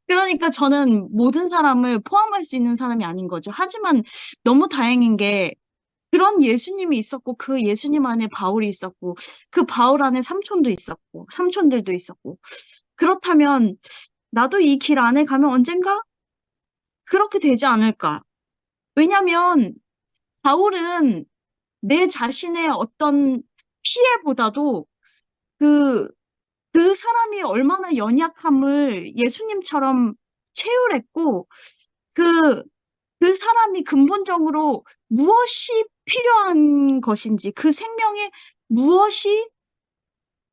그러니까 저는 모든 사람을 포함할 수 있는 사람이 아닌 거죠. 하지만 너무 다행인 게 그런 예수님이 있었고 그 예수님 안에 바울이 있었고 그 바울 안에 삼촌도 있었고 삼촌들도 있었고 그렇다면 나도 이 길 안에 가면 언젠가 그렇게 되지 않을까. 왜냐면 바울은 내 자신의 어떤 피해보다도 그 사람이 얼마나 연약함을 예수님처럼 채울했고 그 사람이 근본적으로 무엇이 필요한 것인지, 그 생명에 무엇이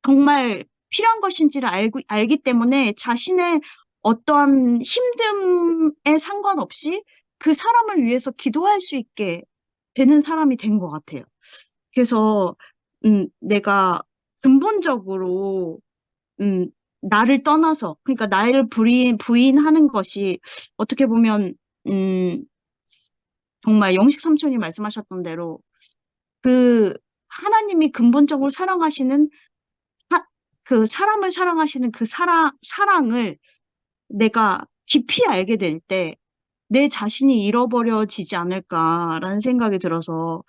정말 필요한 것인지를 알기 때문에 자신의 어떠한 힘듦에 상관없이 그 사람을 위해서 기도할 수 있게 되는 사람이 된 것 같아요. 그래서, 내가 근본적으로, 나를 떠나서, 그러니까 나를 부인하는 것이 어떻게 보면, 정말 영식 삼촌이 말씀하셨던 대로 하나님이 근본적으로 사랑하시는 사람을 사랑하시는 사랑을 내가 깊이 알게 될 때 내 자신이 잃어버려지지 않을까라는 생각이 들어서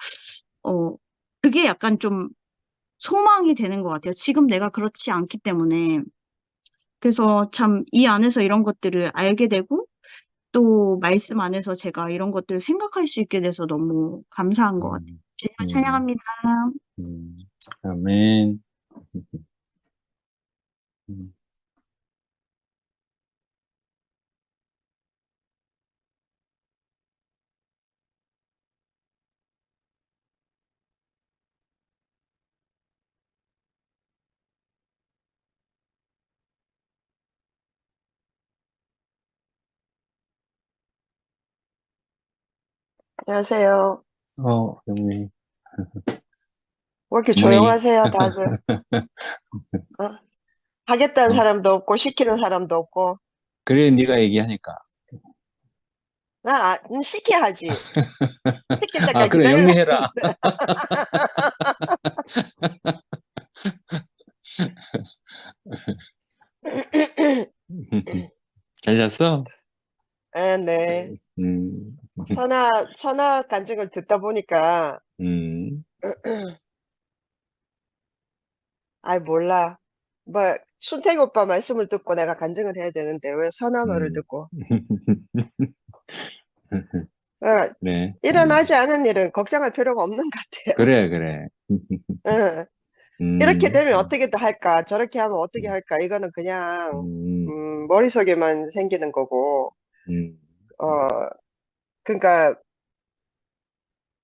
그게 약간 좀 소망이 되는 것 같아요. 지금 내가 그렇지 않기 때문에. 그래서 참 이 안에서 이런 것들을 알게 되고 또 말씀 안에서 제가 이런 것들을 생각할 수 있게 돼서 너무 감사한 것 같아요. 주님을 찬양합니다. 아멘. 안녕하세요. 형님. 왜 이렇게 어머니. 조용하세요, 다들? 하겠다는 어. 사람도 없고, 시키는 사람도 없고. 그래, 네가 얘기하니까. 난 시켜야 하지. 시킬 때까지 그래, 기다리려고 영리해라. 했는데. 잘 하셨어? 네. 음, 선아 간증을 듣다 보니까, 음, 아이, 몰라. 뭐, 순택 오빠 말씀을 듣고 내가 간증을 해야 되는데, 왜 선아 말을 음. 듣고. 어, 그래. 일어나지 않은 일은 걱정할 필요가 없는 것 같아요. 그래, 그래. 예. 이렇게 음, 되면 어떻게 할까? 저렇게 하면 어떻게 할까? 이거는 그냥, 음, 머릿속에만 생기는 거고, 음, 어, 그러니까,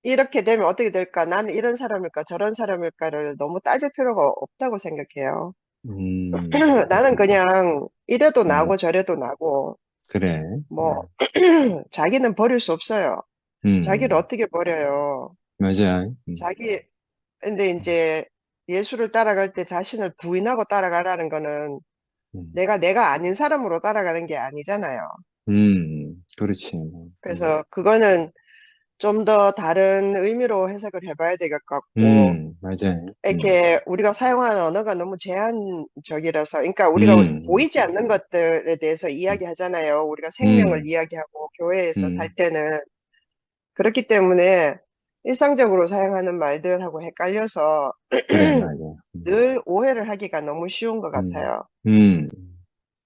이렇게 되면 어떻게 될까? 나는 이런 사람일까? 저런 사람일까를 너무 따질 필요가 없다고 생각해요. 음, 나는 그냥 이래도 음, 나고 저래도 나고, 그래. 뭐, 자기는 버릴 수 없어요. 자기를 음, 어떻게 버려요? 맞아. 자기, 근데 이제 예수를 따라갈 때 자신을 부인하고 따라가라는 거는 음, 내가 아닌 사람으로 따라가는 게 아니잖아요. 그렇지. 그래서 그거는 좀 더 다른 의미로 해석을 해봐야 될 것 같고, 맞아. 이렇게 우리가 사용하는 언어가 너무 제한적이라서, 그러니까 우리가 음, 보이지 않는 것들에 대해서 이야기하잖아요. 우리가 생명을 음, 이야기하고 교회에서 살 음, 때는. 그렇기 때문에 일상적으로 사용하는 말들하고 헷갈려서 그래, 맞아. 늘 오해를 하기가 너무 쉬운 것 음, 같아요. 음,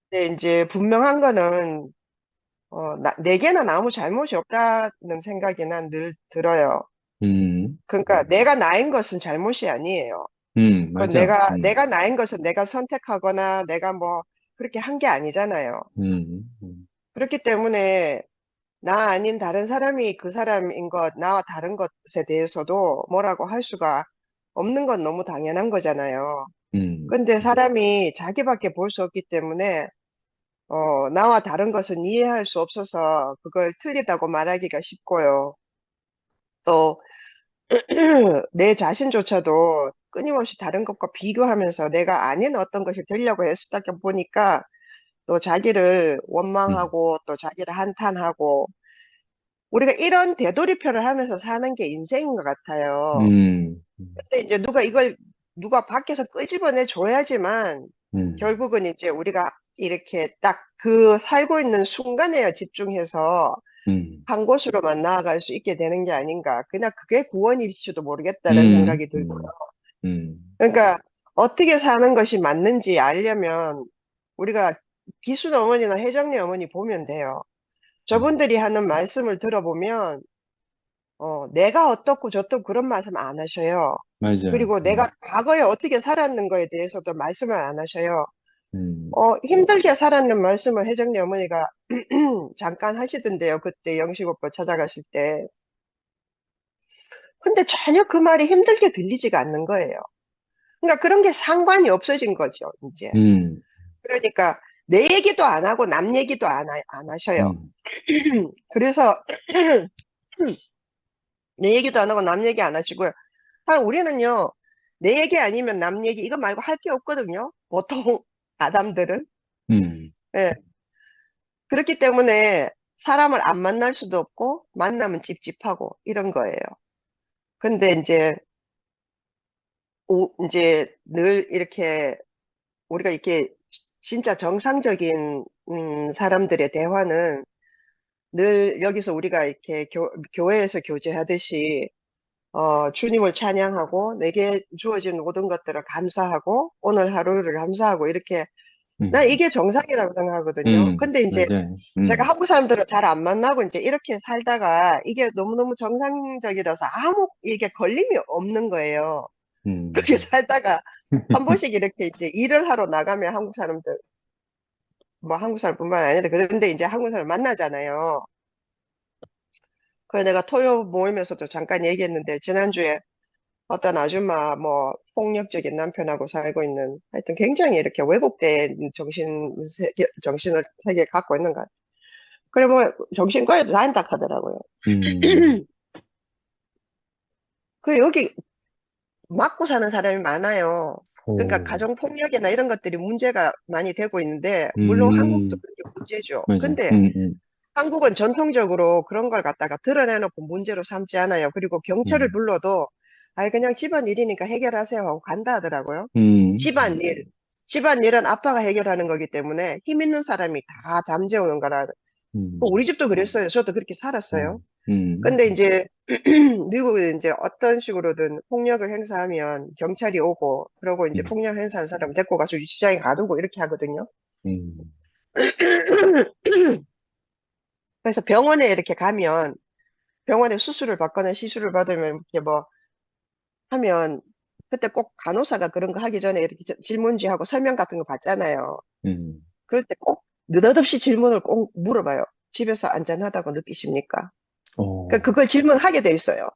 근데 이제 분명한 거는, 내게는 아무 잘못이 없다는 생각이 난 늘 들어요. 그러니까 내가 나인 것은 잘못이 아니에요. 그 맞아. 내가 나인 것은 내가 선택하거나 내가 뭐 그렇게 한 게 아니잖아요. 그렇기 때문에 나 아닌 다른 사람이 그 사람인 것, 나와 다른 것에 대해서도 뭐라고 할 수가 없는 건 너무 당연한 거잖아요. 음, 근데 사람이 자기밖에 볼 수 없기 때문에, 나와 다른 것은 이해할 수 없어서 그걸 틀리다고 말하기가 쉽고요. 또, 내 자신조차도 끊임없이 다른 것과 비교하면서 내가 아닌 어떤 것이 되려고 애쓰다 보니까 또 자기를 음, 원망하고 또 자기를 한탄하고 우리가 이런 되돌이표를 하면서 사는 게 인생인 것 같아요. 음, 근데 이제 누가 밖에서 끄집어내 줘야지만 결국은 이제 우리가 이렇게 딱 그 살고 있는 순간에 집중해서 음, 한 곳으로만 나아갈 수 있게 되는 게 아닌가. 그냥 그게 구원일지도 모르겠다는 음, 생각이 들고요. 음, 음, 그러니까 어떻게 사는 것이 맞는지 알려면 우리가 기순 어머니나 혜정네 어머니 보면 돼요. 음, 저분들이 하는 말씀을 들어보면 내가 어떻고 저떻고 그런 말씀 안 하셔요. 맞아. 그리고 내가 과거에 어떻게 살았는 거에 대해서도 말씀을 안 하셔요. 음, 힘들게 살았는 말씀을 혜정네 어머니가 잠깐 하시던데요. 그때 영식 오빠 찾아가실 때. 근데 전혀 그 말이 힘들게 들리지가 않는 거예요. 그러니까 그런 게 상관이 없어진 거죠, 이제. 음, 그러니까 내 얘기도 안 하고 남 얘기도 안 하셔요. 음, 그래서 내 얘기도 안 하고 남 얘기 안 하시고요. 우리는요, 내 얘기 아니면 남 얘기 이거 말고 할 게 없거든요. 보통 아담들은. 음, 예. 그렇기 때문에 사람을 안 만날 수도 없고 만나면 찝찝하고 이런 거예요. 근데 이제 늘 이렇게 우리가 이렇게 진짜 정상적인 사람들의 대화는 늘 여기서 우리가 이렇게 교회에서 교제하듯이 주님을 찬양하고 내게 주어진 모든 것들을 감사하고 오늘 하루를 감사하고 이렇게 나 음, 이게 정상이라고 생각하거든요. 근데 이제 맞아. 제가 한국 사람들을 잘 안 만나고 이제 이렇게 살다가 이게 너무너무 정상적이라서 아무 이게 걸림이 없는 거예요. 그렇게 음, 살다가 한 번씩 이렇게 이제 일을 하러 나가면 한국 사람들 뭐 한국 사람뿐만 아니라 그런데 이제 한국 사람 만나잖아요. 그래 내가 토요 모임에서도 잠깐 얘기했는데 지난주에 어떤 아줌마 뭐 폭력적인 남편하고 살고 있는 하여튼 굉장히 이렇게 왜곡된 정신을 세계 갖고 있는 것 같아요. 그래 뭐 정신과에도 다닌다 하더라고요. 음, 그 여기 맞고 사는 사람이 많아요. 그러니까 오, 가정폭력이나 이런 것들이 문제가 많이 되고 있는데 물론 한국도 음, 그런 게 문제죠. 맞아. 근데 한국은 전통적으로 그런 걸 갖다가 드러내놓고 문제로 삼지 않아요. 그리고 경찰을 음, 불러도 아예 그냥 집안일이니까 해결하세요 하고 간다 하더라고요. 음, 집안일. 집안일은 아빠가 해결하는 거기 때문에 힘 있는 사람이 다 잠재우는 거라. 음, 우리 집도 그랬어요. 저도 그렇게 살았어요. 음, 근데 이제 미국은 이제 어떤 식으로든 폭력을 행사하면 경찰이 오고 그러고 이제 폭력 행사한 사람 데리고 가서 유치장에 가두고 이렇게 하거든요. 음, 그래서 병원에 이렇게 가면 병원에 수술을 받거나 시술을 받으면 이렇게 뭐 하면 그때 꼭 간호사가 그런 거 하기 전에 이렇게 질문지하고 설명 같은 거 받잖아요. 음, 그럴 때 꼭 느닷없이 질문을 꼭 물어봐요. 집에서 안전하다고 느끼십니까? 그걸 질문하게 돼 있어요.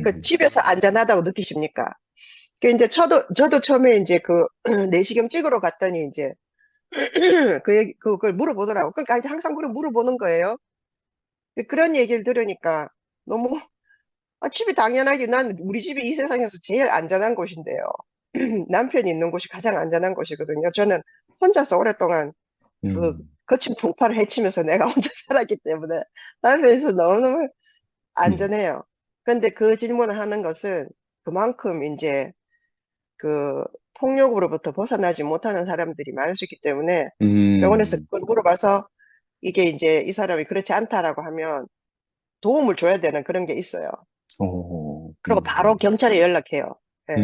그 집에서 안전하다고 느끼십니까? 그 이제 저도 처음에 이제 그 내시경 찍으러 갔더니 이제 그걸 물어보더라고. 그러니까 이제 항상 그걸 물어보는 거예요. 그런 얘기를 들으니까 너무 집이 당연하게 난 우리 집이 이 세상에서 제일 안전한 곳인데요. 남편이 있는 곳이 가장 안전한 곳이거든요. 저는 혼자서 오랫동안 그 거친 풍파를 헤치면서 내가 혼자 살았기 때문에 남편에서 너무너무 안전해요. 근데 그 질문을 하는 것은 그만큼 이제 그 폭력으로부터 벗어나지 못하는 사람들이 많을 수 있기 때문에 병원에서 그걸 물어봐서 이게 이제 이 사람이 그렇지 않다라고 하면 도움을 줘야 되는 그런 게 있어요. 그리고 바로 경찰에 연락해요. 예.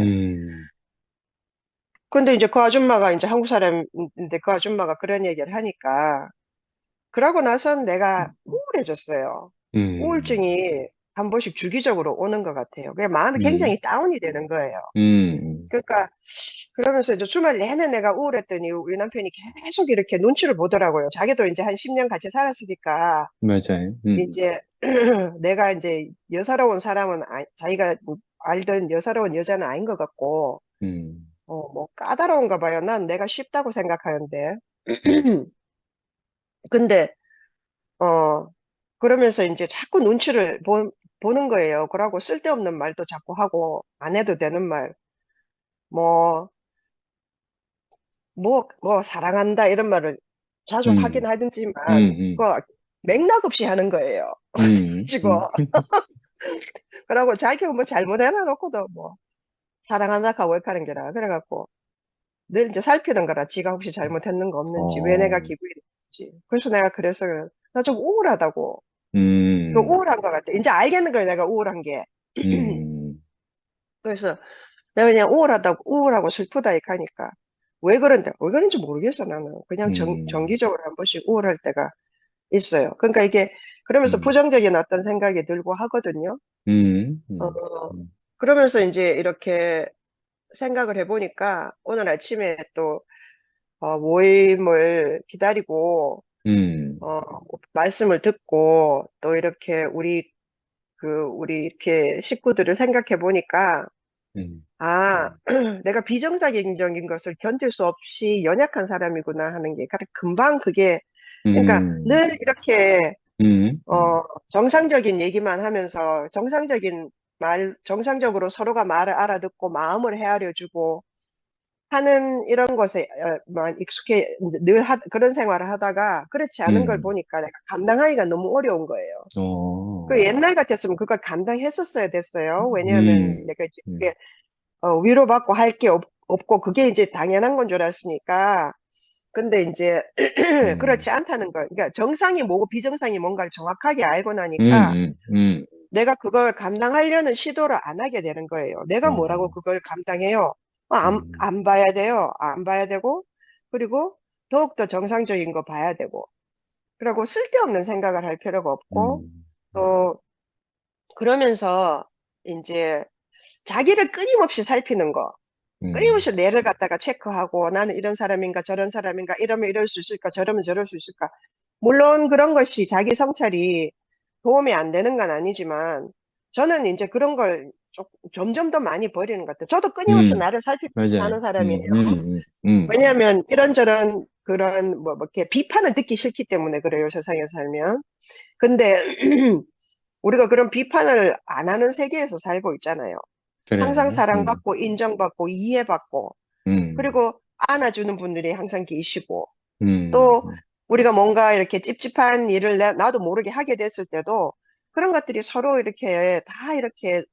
근데 이제 그 아줌마가 이제 한국 사람인데 그 아줌마가 그런 얘기를 하니까 그러고 나선 내가 우울해졌어요. 우울증이 한 번씩 주기적으로 오는 것 같아요. 그냥 마음이 굉장히 다운이 되는 거예요. 그러니까 그러면서 이제 주말 내내 내가 우울했더니 우리 남편이 계속 이렇게 눈치를 보더라고요. 자기도 이제 한 10년 같이 살았으니까 맞아요. 이제 내가 이제 여사로운 사람은 자기가 알던 여사로운 여자는 아닌 것 같고 뭐 까다로운가 봐요. 난 내가 쉽다고 생각하는데 근데 그러면서 이제 자꾸 눈치를 보는 거예요. 그러고 쓸데없는 말도 자꾸 하고 안 해도 되는 말 뭐 사랑한다 이런 말을 자주 하긴 하지만 그거 맥락 없이 하는 거예요. 지고 그러고 자기가 뭐 잘못해놔놓고도 뭐 사랑한다 하고 왜 하는 게라 그래갖고 늘 이제 살피는 거라 지가 혹시 잘못했는 거 없는지 왜 내가 기분이 나쁜지 그래서 내가 그래서 나 좀 우울하다고 좀 우울한 것 같아. 이제 알겠는 거예요 내가 우울한 게. 그래서 내가 그냥 우울하고 슬프다 이렇게 하니까 왜 그런지 모르겠어 나는 그냥 정기적으로 한 번씩 우울할 때가 있어요. 그러니까 이게 그러면서 부정적인 어떤 생각이 들고 하거든요. 그러면서 이제 이렇게 생각을 해보니까 오늘 아침에 또 모임을 기다리고 말씀을 듣고 또 이렇게 우리 이렇게 식구들을 생각해 보니까 내가 비정상적인 것을 견딜 수 없이 연약한 사람이구나 하는 게 금방 그게 그러니까 늘 이렇게 정상적인 얘기만 하면서 정상적으로 서로가 말을 알아듣고 마음을 헤아려주고 하는 이런 것에 익숙해 늘 그런 생활을 하다가 그렇지 않은 걸 보니까 내가 감당하기가 너무 어려운 거예요. 그 옛날 같았으면 그걸 감당했었어야 됐어요. 왜냐하면 내가 이제 그게 위로받고 할 게 없고 그게 이제 당연한 건 줄 알았으니까. 근데 이제 그렇지 않다는 걸, 그러니까 정상이 뭐고 비정상이 뭔가를 정확하게 알고 나니까 내가 그걸 감당하려는 시도를 안 하게 되는 거예요. 내가 뭐라고 그걸 감당해요? 안 봐야 돼요. 안 봐야 되고, 그리고 더욱더 정상적인 거 봐야 되고, 그리고 쓸데없는 생각을 할 필요가 없고, 또 그러면서 이제 자기를 끊임없이 살피는 거. 끊임없이 뇌를 갖다가 체크하고 나는 이런 사람인가 저런 사람인가 이러면 이럴 수 있을까 저러면 저럴 수 있을까. 물론 그런 것이 자기 성찰이 도움이 안 되는 건 아니지만 저는 이제 그런 걸 점점 더 많이 버리는 것 같아요. 저도 끊임없이 나를 살피고 맞아요. 사는 사람이에요. 왜냐하면 이런저런 그런 뭐 이렇게 비판을 듣기 싫기 때문에 그래요. 세상에 살면. 근데 우리가 그런 비판을 안 하는 세계에서 살고 있잖아요. 항상 사랑받고 인정받고 이해받고 그리고 안아주는 분들이 항상 계시고 또 우리가 뭔가 이렇게 찝찝한 일을 나도 모르게 하게 됐을 때도 그런 것들이 서로 이렇게 다 이렇게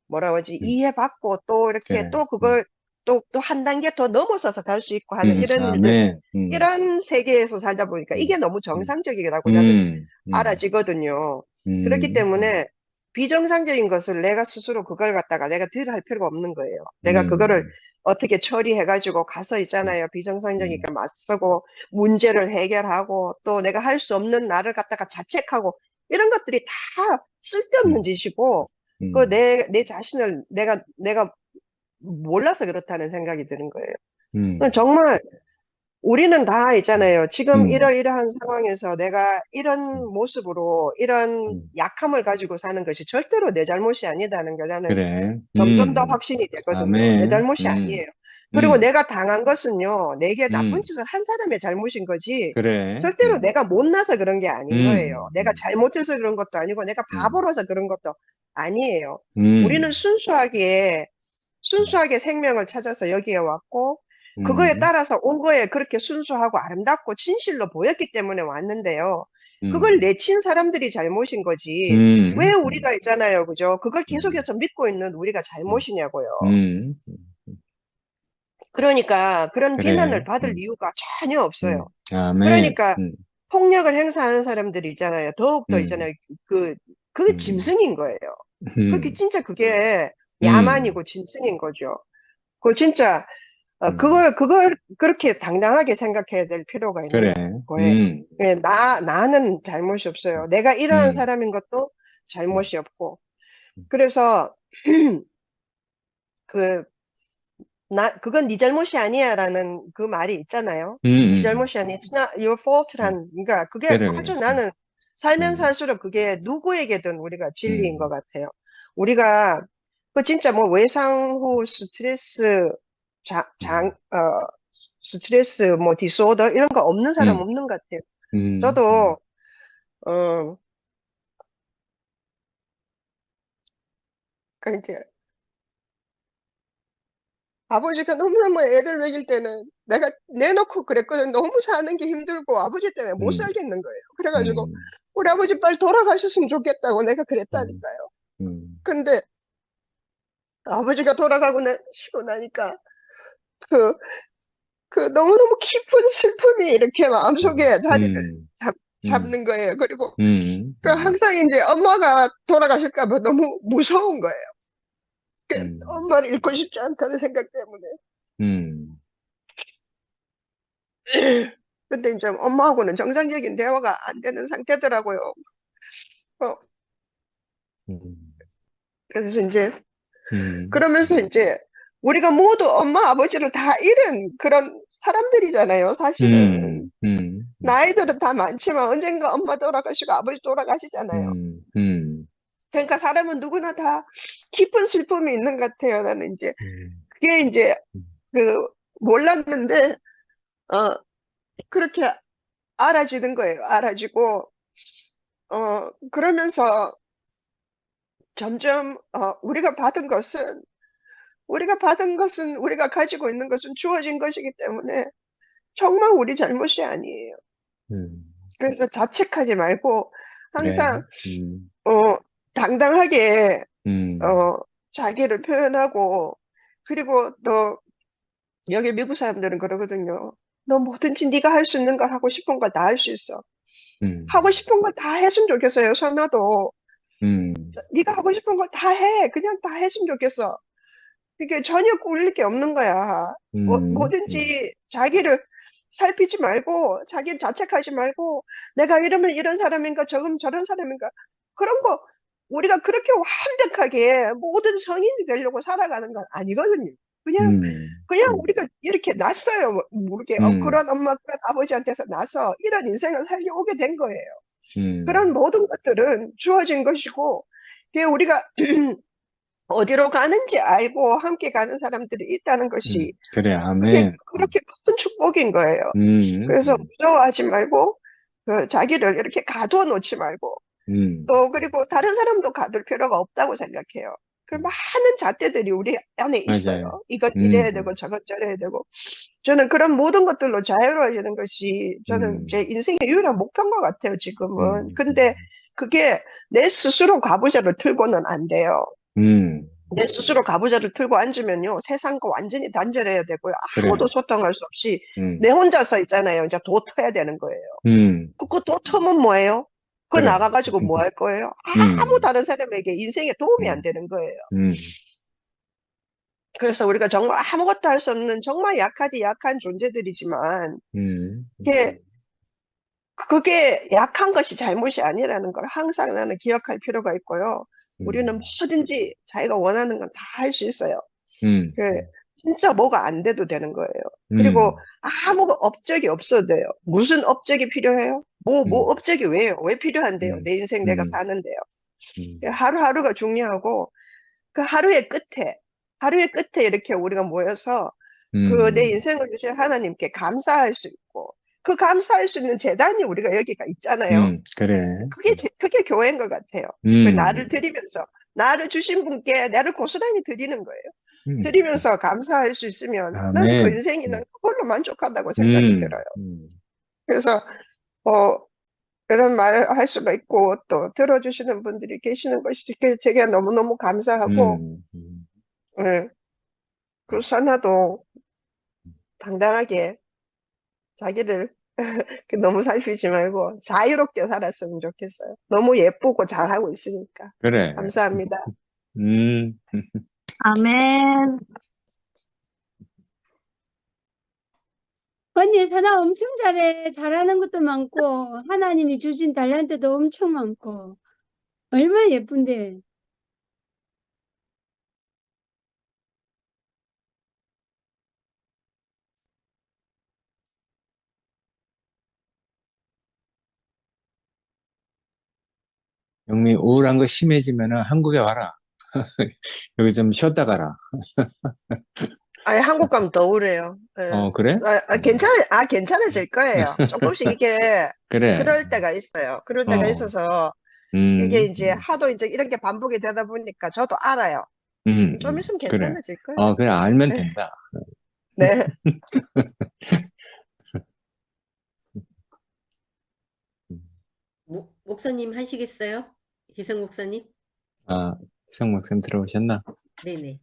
뭐라고 하지 이해받고 또 이렇게 그래. 또 그걸 또 한 단계 더 넘어서서 갈 수 있고 하는 이런 일들, 아멘. 이런 세계에서 살다 보니까 이게 너무 정상적이라고 나는 알아지거든요. 그렇기 때문에 비정상적인 것을 내가 스스로 그걸 갖다가 내가 덜 할 필요가 없는 거예요. 내가 그거를 어떻게 처리해가지고 가서 있잖아요. 비정상적이니까 맞서고 문제를 해결하고 또 내가 할 수 없는 나를 갖다가 자책하고 이런 것들이 다 쓸데없는 짓이고 그 내 자신을 내가 몰라서 그렇다는 생각이 드는 거예요. 정말 우리는 다 있잖아요. 지금 이러이러한 상황에서 내가 이런 모습으로 이런 약함을 가지고 사는 것이 절대로 내 잘못이 아니다는 게 나는 그래. 점점 더 확신이 되거든요. 내 아멘. 잘못이 아니에요. 그리고 음. 내가 당한 것은요, 내게 나쁜 짓을 한 사람의 잘못인 거지, 그래. 절대로 내가 못나서 그런 게 아닌 거예요. 내가 음. 잘못해서 그런 것도 아니고, 내가 바보라서 그런 것도 아니에요. 음. 우리는 순수하게 생명을 찾아서 여기에 왔고, 그거에 음. 따라서 온 거에 그렇게 순수하고 아름답고 진실로 보였기 때문에 왔는데요. 그걸 내친 사람들이 잘못인 거지. 왜 우리가 있잖아요. 그죠? 그걸 계속해서 믿고 있는 우리가 잘못이냐고요. 그러니까 그런 그래. 비난을 받을 이유가 전혀 없어요. 아멘. 그러니까 폭력을 행사하는 사람들이 있잖아요. 더욱더 있잖아요. 그게 짐승인 거예요. 그게 진짜 그게 야만이고 짐승인 거죠. 그 진짜 그걸 그렇게 당당하게 생각해야 될 필요가 그래. 있는 거예요. 예, 나는 잘못이 없어요. 내가 이러한 사람인 것도 잘못이 없고. 그래서 그건 네 잘못이 아니야라는 그 말이 있잖아요. 네 잘못이 아니야. It's not your fault란, 그러니까 그게 그래, 아주 그래. 나는 살면 살수록 그게 누구에게든 우리가 진리인 것 같아요. 우리가 그 진짜 뭐 외상 후 스트레스 스트레스 뭐 디소더 이런 거 없는 사람 없는 것 같아요. 저도 그 이제 아버지가 너무너무 애를 먹일 때는 내가 내놓고 그랬거든. 너무 사는 게 힘들고 아버지 때문에 못 살겠는 거예요. 그래가지고 우리 아버지 빨리 돌아가셨으면 좋겠다고 내가 그랬다니까요. 근데 아버지가 돌아가시고 나니까 그 너무너무 깊은 슬픔이 이렇게 마음속에 자리를 잡는 거예요. 그리고 그 항상 이제 엄마가 돌아가실까 봐 너무 무서운 거예요. 엄마를 잃고 싶지 않다는 생각 때문에. 근데 이제 엄마하고는 정상적인 대화가 안 되는 상태더라고요. 그래서 이제 그러면서 이제 우리가 모두 엄마 아버지를 다 잃은 그런 사람들이잖아요. 사실은 나이들은 다 많지만 언젠가 엄마 돌아가시고 아버지 돌아가시잖아요. 그러니까 사람은 누구나 다 깊은 슬픔이 있는 것 같아요. 나는 이제 그게 이제 몰랐는데 그렇게 알아지는 거예요. 알아지고 그러면서 점점 우리가 받은 것은 우리가 가지고 있는 것은 주어진 것이기 때문에 정말 우리 잘못이 아니에요. 그래서 자책하지 말고 항상 당당하게 자기를 표현하고, 그리고 또 여기 미국 사람들은 그러거든요. 너 뭐든지 네가 할 수 있는 걸 하고 싶은 걸 다 할 수 있어. 하고 싶은 걸 다 했으면 좋겠어요. 선아도 네가 하고 싶은 걸 다 해. 그냥 다 했으면 좋겠어. 이게 전혀 꿀릴 게 없는 거야. 뭐든지 자기를 살피지 말고, 자기를 자책하지 말고, 내가 이러면 이런 사람인가, 저런 사람인가. 그런 거, 우리가 그렇게 완벽하게 모든 성인이 되려고 살아가는 건 아니거든요. 그냥 우리가 이렇게 났어요. 모르게. 그런 엄마, 그런 아버지한테서 나서 이런 인생을 살려오게 된 거예요. 그런 모든 것들은 주어진 것이고, 그게 우리가 어디로 가는지 알고 함께 가는 사람들이 있다는 것이 그래, 그게 아멘. 그렇게 큰 축복인 거예요. 그래서 무서워하지 말고 자기를 이렇게 가두어 놓지 말고 또 그리고 다른 사람도 가둘 필요가 없다고 생각해요. 그 많은 잣대들이 우리 안에 있어요. 맞아요. 이것 이래야 되고 저것 저래야 되고. 저는 그런 모든 것들로 자유로워지는 것이 저는 제 인생의 유일한 목표인 것 같아요, 지금은. 근데 그게 내 스스로 과부자를 틀고는 안 돼요. 내 스스로 가부좌를 틀고 앉으면요, 세상과 완전히 단절해야 되고요. 그래. 아무도 소통할 수 없이 음, 내 혼자서 있잖아요. 이제 도 터야 되는 거예요. 도 터면 뭐예요? 그거 그래. 나가가지고 뭐 할 거예요? 아무 다른 사람에게 인생에 도움이 안 되는 거예요. 그래서 우리가 정말 아무것도 할 수 없는 정말 약하디 약한 존재들이지만, 이게 그게 약한 것이 잘못이 아니라는 걸 항상 나는 기억할 필요가 있고요. 우리는 뭐든지 자기가 원하는 건 다 할 수 있어요. 그 진짜 뭐가 안 돼도 되는 거예요. 그리고 아무 업적이 없어도 돼요. 무슨 업적이 필요해요? 뭐 업적이 왜요? 왜 필요한데요? 내 인생 내가 사는데요. 하루하루가 중요하고 그 하루의 끝에 이렇게 우리가 모여서 그 내 인생을 주신 하나님께 감사할 수 있고 그 감사할 수 있는 재단이 우리가 여기가 있잖아요. 그래. 그게 교회인 것 같아요. 그 나를 드리면서 나를 주신 분께 나를 고스란히 드리는 거예요. 드리면서 감사할 수 있으면 난 그 아멘. 인생이 난 그걸로 만족한다고 생각이 들어요. 그래서 이런 말 할 수가 있고 또 들어주시는 분들이 계시는 것이 제게 너무너무 감사하고 예, 그 선아도 당당하게 자기를 너무 살피지 말고 자유롭게 살았으면 좋겠어요. 너무 예쁘고 잘하고 있으니까. 그래. 감사합니다. 아멘. 언니, 선아 엄청 잘해. 잘하는 것도 많고, 하나님이 주신 달란트도 엄청 많고, 얼마나 예쁜데. 영미 우울한 거 심해지면은 한국에 와라. 여기 좀 쉬었다 가라. 아예 한국 가면 더 우울해요. 예. 그래? 괜찮아질 거예요. 조금씩 이게 그래. 그럴 때가 있어요. 그럴 때가 어. 있어서 이게 이제 하도 이제 이런 게 반복이 되다 보니까 저도 알아요. 좀 있으면 그래. 괜찮아질 거예요. 그래, 알면 네. 된다. 네. 목사님 하시겠어요? 희성 목사님? 희성 목사님 들어오셨나? 네네.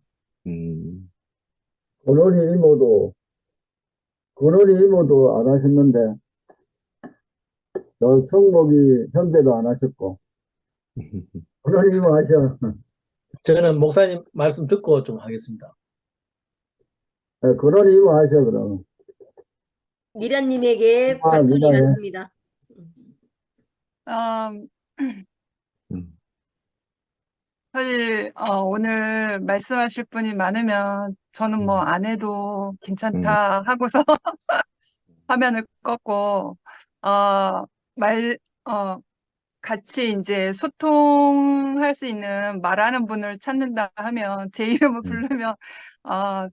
근원이 이모도 안 하셨는데, 성목이 형제도 안 하셨고, 근원이 이모 하셔. 저는 목사님 말씀 듣고 좀 하겠습니다. 네, 근원이 이모 하셔, 그럼. 미란님에게 바톤이 미란해. 갔습니다. 사실 오늘 말씀하실 분이 많으면 저는 뭐 안 해도 괜찮다 하고서 화면을 껐고 말 같이 이제 소통할 수 있는 말하는 분을 찾는다 하면 제 이름을 부르면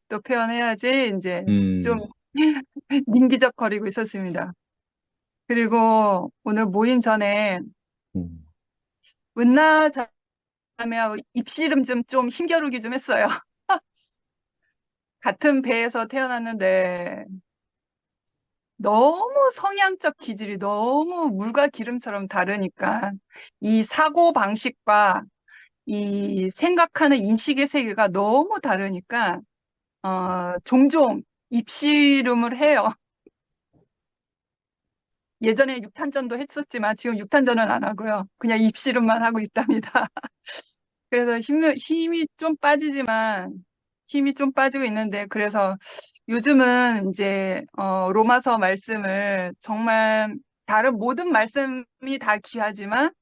또 표현해야지 이제 좀 민기적거리고 있었습니다. 그리고 오늘 모임 전에 은나 자매하고 입씨름 좀 힘겨루기 좀 했어요. 같은 배에서 태어났는데 너무 성향적 기질이 너무 물과 기름처럼 다르니까 이 사고 방식과 이 생각하는 인식의 세계가 너무 다르니까 종종 입씨름을 해요. 예전에 육탄전도 했었지만 지금 육탄전은 안 하고요. 그냥 입씨름만 하고 있답니다. 그래서 힘이 좀 빠지고 있는데, 그래서 요즘은 이제, 로마서 말씀을 정말 다른 모든 말씀이 다 귀하지만,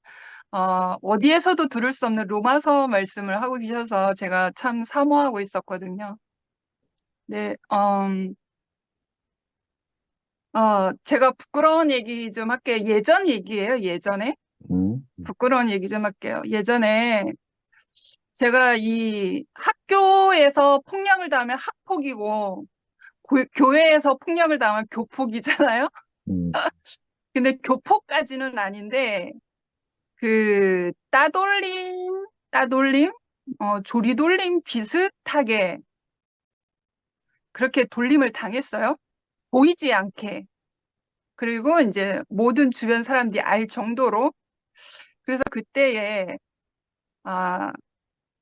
어디에서도 들을 수 없는 로마서 말씀을 하고 계셔서 제가 참 사모하고 있었거든요. 네, 제가 부끄러운 얘기 좀 할게요. 예전 얘기예요, 예전에. 부끄러운 얘기 좀 할게요. 예전에 제가 이 학교에서 폭력을 당하면 학폭이고, 교회에서 폭력을 당하면 교폭이잖아요? 근데 교폭까지는 아닌데, 그, 따돌림, 조리돌림 비슷하게 그렇게 돌림을 당했어요. 보이지 않게. 그리고 이제 모든 주변 사람들이 알 정도로. 그래서 그때에,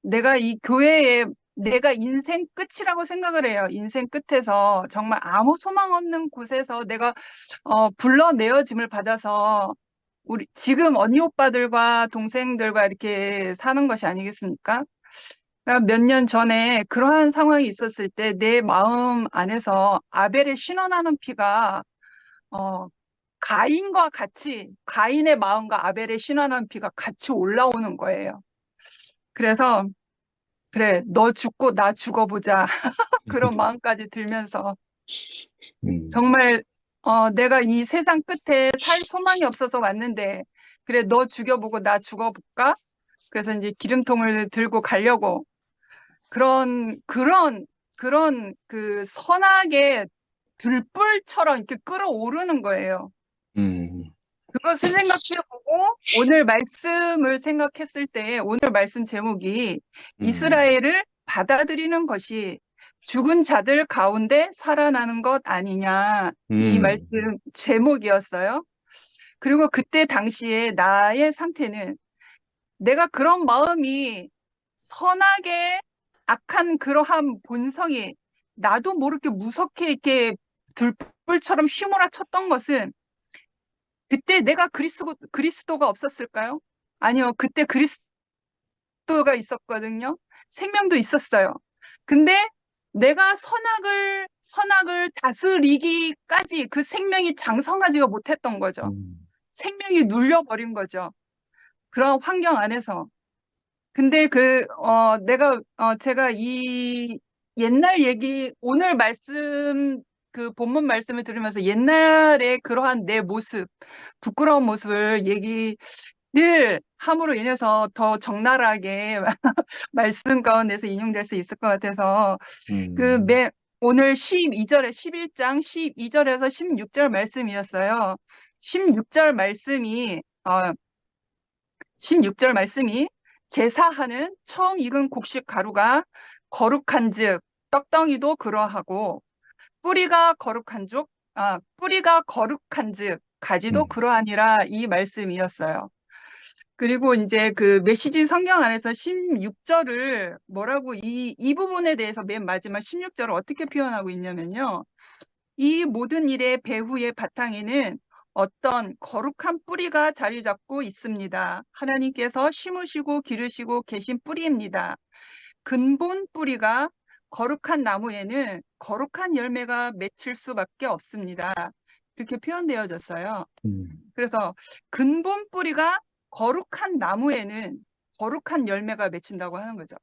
내가 이 교회에 내가 인생 끝이라고 생각을 해요. 인생 끝에서 정말 아무 소망 없는 곳에서 내가 불러내어짐을 받아서 우리 지금 언니 오빠들과 동생들과 이렇게 사는 것이 아니겠습니까? 그러니까 몇 년 전에 그러한 상황이 있었을 때 내 마음 안에서 아벨의 신원하는 피가 가인과 같이 가인의 마음과 아벨의 신원하는 피가 같이 올라오는 거예요. 그래서 그래, 너 죽고 나 죽어보자. 그런 마음까지 들면서 정말 내가 이 세상 끝에 살 소망이 없어서 왔는데 그래, 너 죽여보고 나 죽어볼까? 그래서 이제 기름통을 들고 가려고 그런 그 선악의 들불처럼 이렇게 끌어오르는 거예요. 그것을 생각해보고 오늘 말씀을 생각했을 때 오늘 말씀 제목이 이스라엘을 받아들이는 것이 죽은 자들 가운데 살아나는 것 아니냐 이 말씀 제목이었어요. 그리고 그때 당시에 나의 상태는 내가 그런 마음이 선하게 악한 그러한 본성이 나도 모르게 무섭게 이렇게 들불처럼 휘몰아쳤던 것은 그때 내가 그리스도가 없었을까요? 아니요. 그때 그리스도가 있었거든요. 생명도 있었어요. 근데 내가 선악을 다스리기까지 그 생명이 장성하지가 못했던 거죠. 생명이 눌려버린 거죠. 그런 환경 안에서. 근데 제가 이 옛날 얘기, 오늘 말씀, 그 본문 말씀을 들으면서 옛날에 그러한 내 모습, 부끄러운 모습을 얘기를 함으로 인해서 더 적나라하게 말씀 가운데서 인용될 수 있을 것 같아서, 오늘 12절에, 11장 12절에서 16절 말씀이었어요. 16절 말씀이 제사하는 처음 익은 곡식 가루가 거룩한즉 떡덩이도 그러하고 뿌리가 거룩한즉 가지도 그러하니라 이 말씀이었어요. 그리고 이제 그 메시지 성경 안에서 16절을 뭐라고 이 부분에 대해서 맨 마지막 16절을 어떻게 표현하고 있냐면요. 이 모든 일의 배후의 바탕에는 어떤 거룩한 뿌리가 자리 잡고 있습니다. 하나님께서 심으시고 기르시고 계신 뿌리입니다. 근본 뿌리가 거룩한 나무에는 거룩한 열매가 맺힐 수밖에 없습니다. 이렇게 표현되어졌어요. 그래서 근본 뿌리가 거룩한 나무에는 거룩한 열매가 맺힌다고 하는 거죠.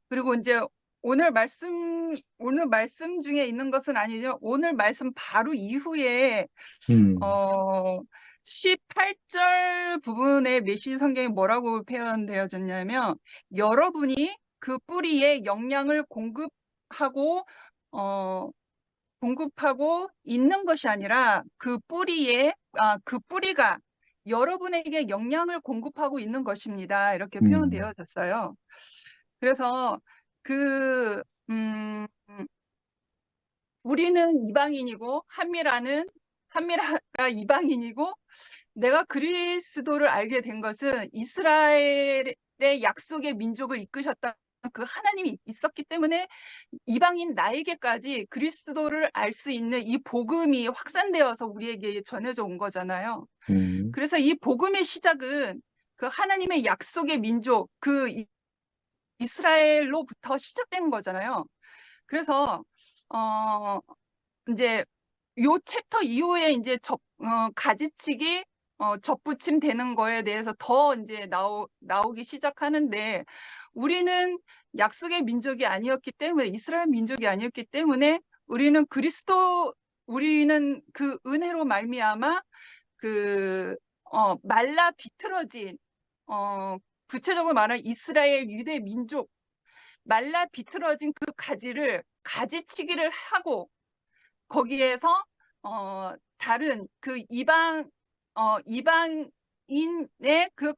그리고 이제 오늘 말씀 중에 있는 것은 아니죠. 오늘 말씀 바로 이후에 18절 부분의 메시지 성경이 뭐라고 표현되어졌냐면 여러분이 그 뿌리에 영양을 공급하고 있는 것이 아니라 그 뿌리가 여러분에게 영양을 공급하고 있는 것입니다. 이렇게 표현되어졌어요. 그래서 우리는 이방인이고 한미라가 이방인이고 내가 그리스도를 알게 된 것은 이스라엘의 약속의 민족을 이끄셨던 그 하나님이 있었기 때문에 이방인 나에게까지 그리스도를 알 수 있는 이 복음이 확산되어서 우리에게 전해져 온 거잖아요. 그래서 이 복음의 시작은 그 하나님의 약속의 민족, 그 이스라엘로부터 시작된 거잖아요. 그래서 이제 요 챕터 이후에 이제 가지치기 접붙임 되는 거에 대해서 더 이제 나오기 시작하는데 우리는 약속의 민족이 아니었기 때문에 이스라엘 민족이 아니었기 때문에 우리는 그 은혜로 말미암아 말라 비틀어진 구체적으로 말하면 이스라엘 유대 민족 말라 비틀어진 그 가지치기를 하고 거기에서 다른 그 이방인의 그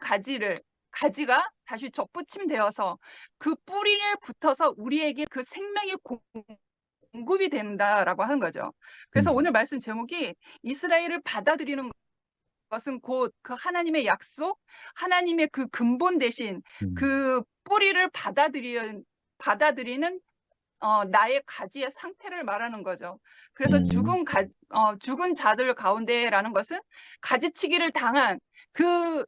가지가 다시 접붙임되어서 그 뿌리에 붙어서 우리에게 그 생명이 공급이 된다라고 하는 거죠. 그래서 오늘 말씀 제목이 이스라엘을 받아들이는 것은 곧 그 하나님의 약속, 하나님의 그 근본 대신 그 뿌리를 받아들이는 나의 가지의 상태를 말하는 거죠. 그래서 죽은 자들 가운데라는 것은 가지치기를 당한 그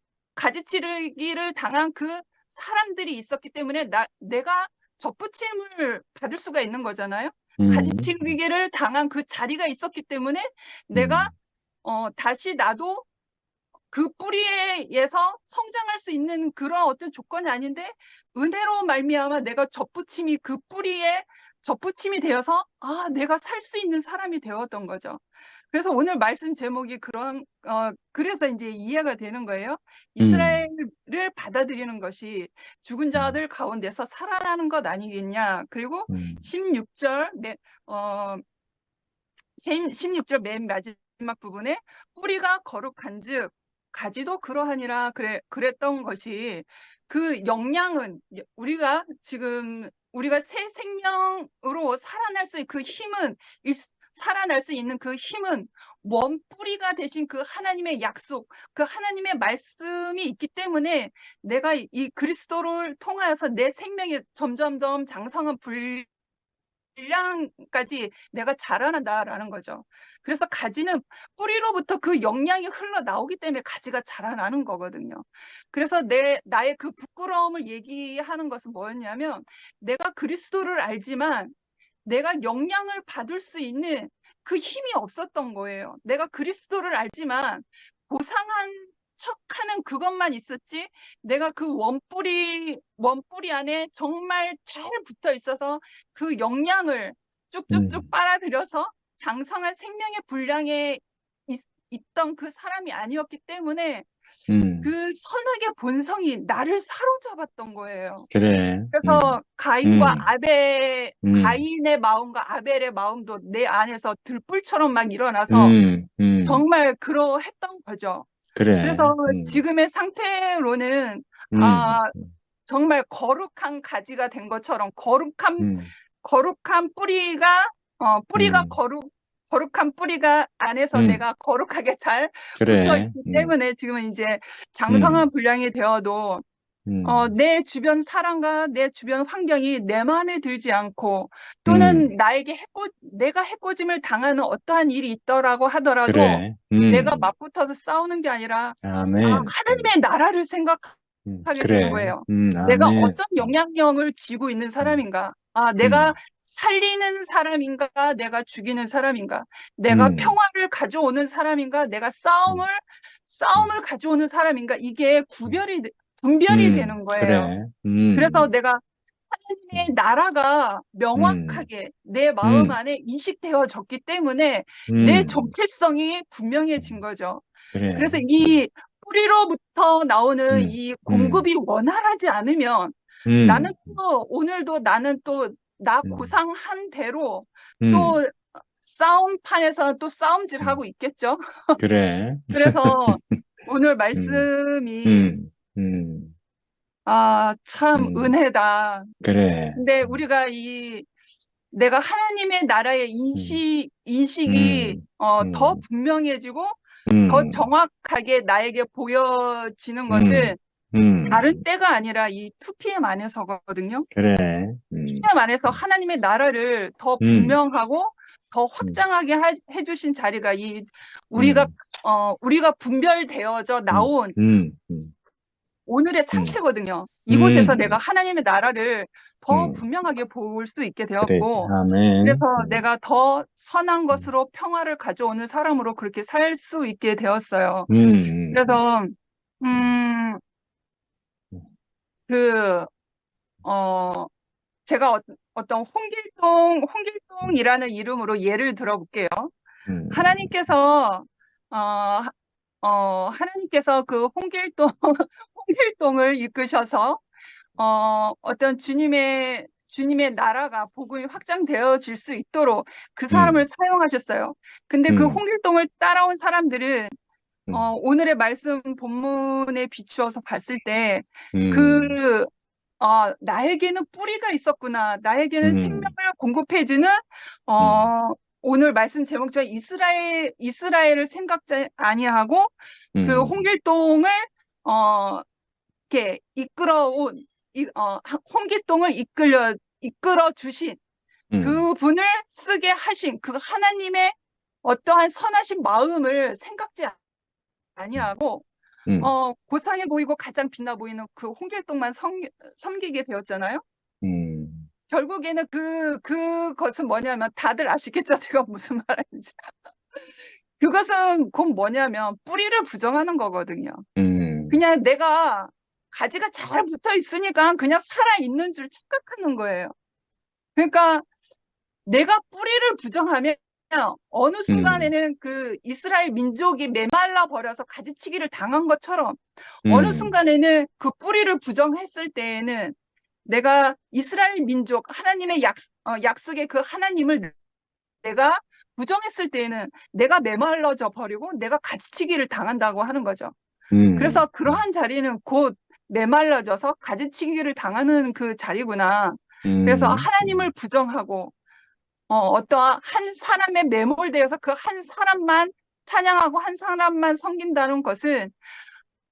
사람들이 있었기 때문에 내가 접붙임을 받을 수가 있는 거잖아요. 가지치기를 당한 그 자리가 있었기 때문에 내가 다시 나도 그 뿌리에서 성장할 수 있는 그런 어떤 조건이 아닌데 은혜로 말미암아 내가 접붙임이 그 뿌리에 접붙임이 되어서 내가 살 수 있는 사람이 되었던 거죠. 그래서 오늘 말씀 제목이 그래서 이제 이해가 되는 거예요. 이스라엘을 받아들이는 것이 죽은 자들 가운데서 살아나는 것 아니겠냐. 그리고 16절 맨 마지막 부분에 뿌리가 거룩한즉 가지도 그러하니라 그랬던 것이 그 영양은 우리가 새 생명으로 살아날 수 있는 그 힘은 원 뿌리가 되신 그 하나님의 약속, 그 하나님의 말씀이 있기 때문에 내가 이 그리스도를 통하여서 내 생명이 점점점 장성한 분량까지 내가 자라난다라는 거죠. 그래서 가지는 뿌리로부터 그 영양이 흘러나오기 때문에 가지가 자라나는 거거든요. 그래서 나의 그 부끄러움을 얘기하는 것은 뭐였냐면 내가 그리스도를 알지만 내가 영향을 받을 수 있는 그 힘이 없었던 거예요. 내가 그리스도를 알지만 고상한 척하는 그것만 있었지 내가 그 원뿌리 안에 정말 잘 붙어 있어서 그 영양을 쭉쭉쭉 빨아들여서 장성한 생명의 분량에 있던 그 사람이 아니었기 때문에 그 선악의 본성이 나를 사로잡았던 거예요. 그래. 그래서 가인의 마음과 아벨의 마음도 내 안에서 들불처럼 막 일어나서 정말 그러했던 거죠. 그래. 그래서 지금의 상태로는 정말 거룩한 가지가 된 것처럼 거룩한 뿌리가 거룩한 뿌리가 안에서 내가 거룩하게 잘 붙어 있기 때문에 지금은 이제 장성한 분량이 되어도 내 주변 사람과 내 주변 환경이 내 마음에 들지 않고 또는 내가 해코짐을 당하는 어떠한 일이 있더라고 하더라도 그래. 내가 맞붙어서 싸우는 게 아니라 하나님의 나라를 생각하게 그래. 되는 거예요. 내가 아멘. 어떤 영향력을 지고 있는 사람인가? 내가 살리는 사람인가? 내가 죽이는 사람인가? 내가 평화를 가져오는 사람인가? 내가 싸움을 가져오는 사람인가? 이게 분별이 되는 거예요. 그래. 그래서 내가 하나님의 나라가 명확하게 내 마음 안에 인식되어졌기 때문에 내 정체성이 분명해진 거죠. 그래. 그래서 이 뿌리로부터 나오는 이 공급이 원활하지 않으면 오늘도 나는 또 나 고상한 대로 또 싸움판에서 또 싸움질하고 있겠죠. 그래. 그래서 오늘 말씀이 참 은혜다. 그래. 근데 우리가 내가 하나님의 나라의 인식이 더 분명해지고 더 정확하게 나에게 보여지는 것은 다른 때가 아니라 이 2PM 안에서거든요. 그래. 2PM 안에서 하나님의 나라를 더 분명하고 더 확장하게 해주신 자리가 우리가 분별되어져 나온 오늘의 상태거든요. 이곳에서 내가 하나님의 나라를 더 분명하게 볼 수 있게 그래. 되었고, 아멘. 그래서 내가 더 선한 것으로 평화를 가져오는 사람으로 그렇게 살 수 있게 되었어요. 그래서, 제가 어떤 홍길동이라는 이름으로 예를 들어볼게요. 하나님께서 그 홍길동을 이끄셔서 어떤 주님의 나라가 복음이 확장되어질 수 있도록 그 사람을 사용하셨어요. 근데 그 홍길동을 따라온 사람들은 오늘의 말씀 본문에 비추어서 봤을 때 나에게는 뿌리가 있었구나. 나에게는 생명을 공급해주는 오늘 말씀 제목처럼 이스라엘을 생각지 아니하고 그 홍길동을 이렇게 홍길동을 이끌어 주신 그 분을 쓰게 하신 그 하나님의 어떠한 선하신 마음을 생각지 아니하고 고상해 보이고 가장 빛나 보이는 그 홍길동만 섬기게 되었잖아요. 결국에는 그것은 뭐냐면 다들 아시겠죠? 제가 무슨 말하는지. 그것은 곧 뭐냐면 뿌리를 부정하는 거거든요. 그냥 내가 가지가 잘 붙어 있으니까 그냥 살아 있는 줄 착각하는 거예요. 그러니까 내가 뿌리를 부정하면 어느 순간에는 그 이스라엘 민족이 메말라 버려서 가지치기를 당한 것처럼 어느 순간에는 그 뿌리를 부정했을 때에는 내가 이스라엘 민족 하나님의 약속의 그 하나님을 내가 부정했을 때에는 내가 메말라져 버리고 내가 가지치기를 당한다고 하는 거죠. 그래서 그러한 자리는 곧 메말라져서 가지치기를 당하는 그 자리구나. 그래서 하나님을 부정하고 어떠한 한 사람에 매몰되어서 그 한 사람만 찬양하고 한 사람만 섬긴다는 것은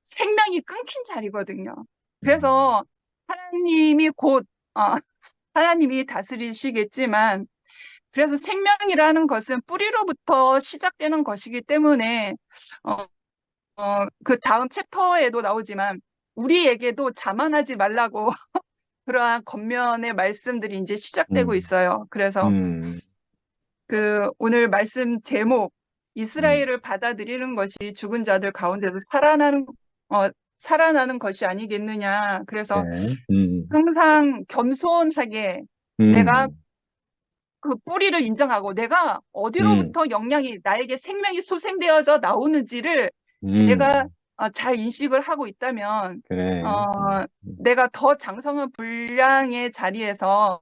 생명이 끊긴 자리거든요. 그래서 하나님이 곧 하나님이 다스리시겠지만 그래서 생명이라는 것은 뿌리로부터 시작되는 것이기 때문에 그 다음 챕터에도 나오지만 우리에게도 자만하지 말라고 그러한 겉면의 말씀들이 이제 시작되고 있어요. 그래서 그 오늘 말씀 제목 이스라엘을 받아들이는 것이 죽은 자들 가운데서 살아나는 것이 아니겠느냐. 그래서 항상 겸손하게 내가 그 뿌리를 인정하고 내가 어디로부터 영향이 나에게 생명이 소생되어져 나오는지를 내가 잘 인식을 하고 있다면 그래. 내가 더 장성한 분량의 자리에서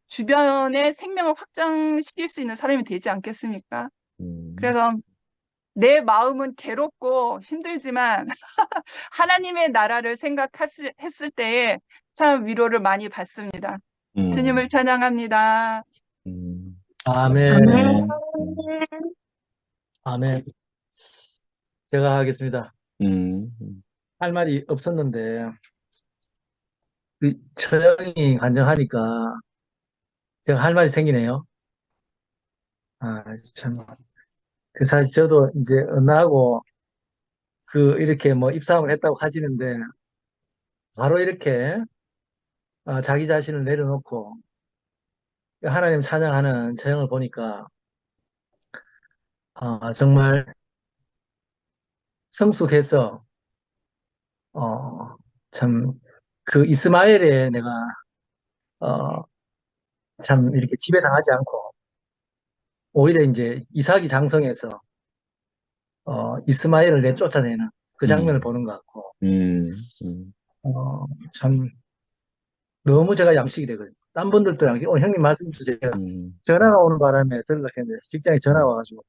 주변의 생명을 확장시킬 수 있는 사람이 되지 않겠습니까? 그래서 내 마음은 괴롭고 힘들지만 하나님의 나라를 생각했을 때에 참 위로를 많이 받습니다. 주님을 찬양합니다. 아멘. 아멘. 아멘. 제가 하겠습니다. 할 말이 없었는데 그 처형이 간증하니까 제가 할 말이 생기네요. 참. 그 사실 저도 이제 언나하고 그 이렇게 뭐 입사함을 했다고 하시는데 바로 이렇게 자기 자신을 내려놓고 하나님 찬양하는 처형을 보니까 정말 성숙해서 참 그 이스마엘에 내가 참 이렇게 지배당하지 않고 오히려 이제 이삭이 장성해서 이스마엘을 내쫓아내는 그 장면을 보는 것 같고 참 너무 제가 양식이 되거든요. 딴 분들도 양식. 형님 말씀 주세요. 전화가 오는 바람에 들으려고 했는데 직장에 전화가 와가지고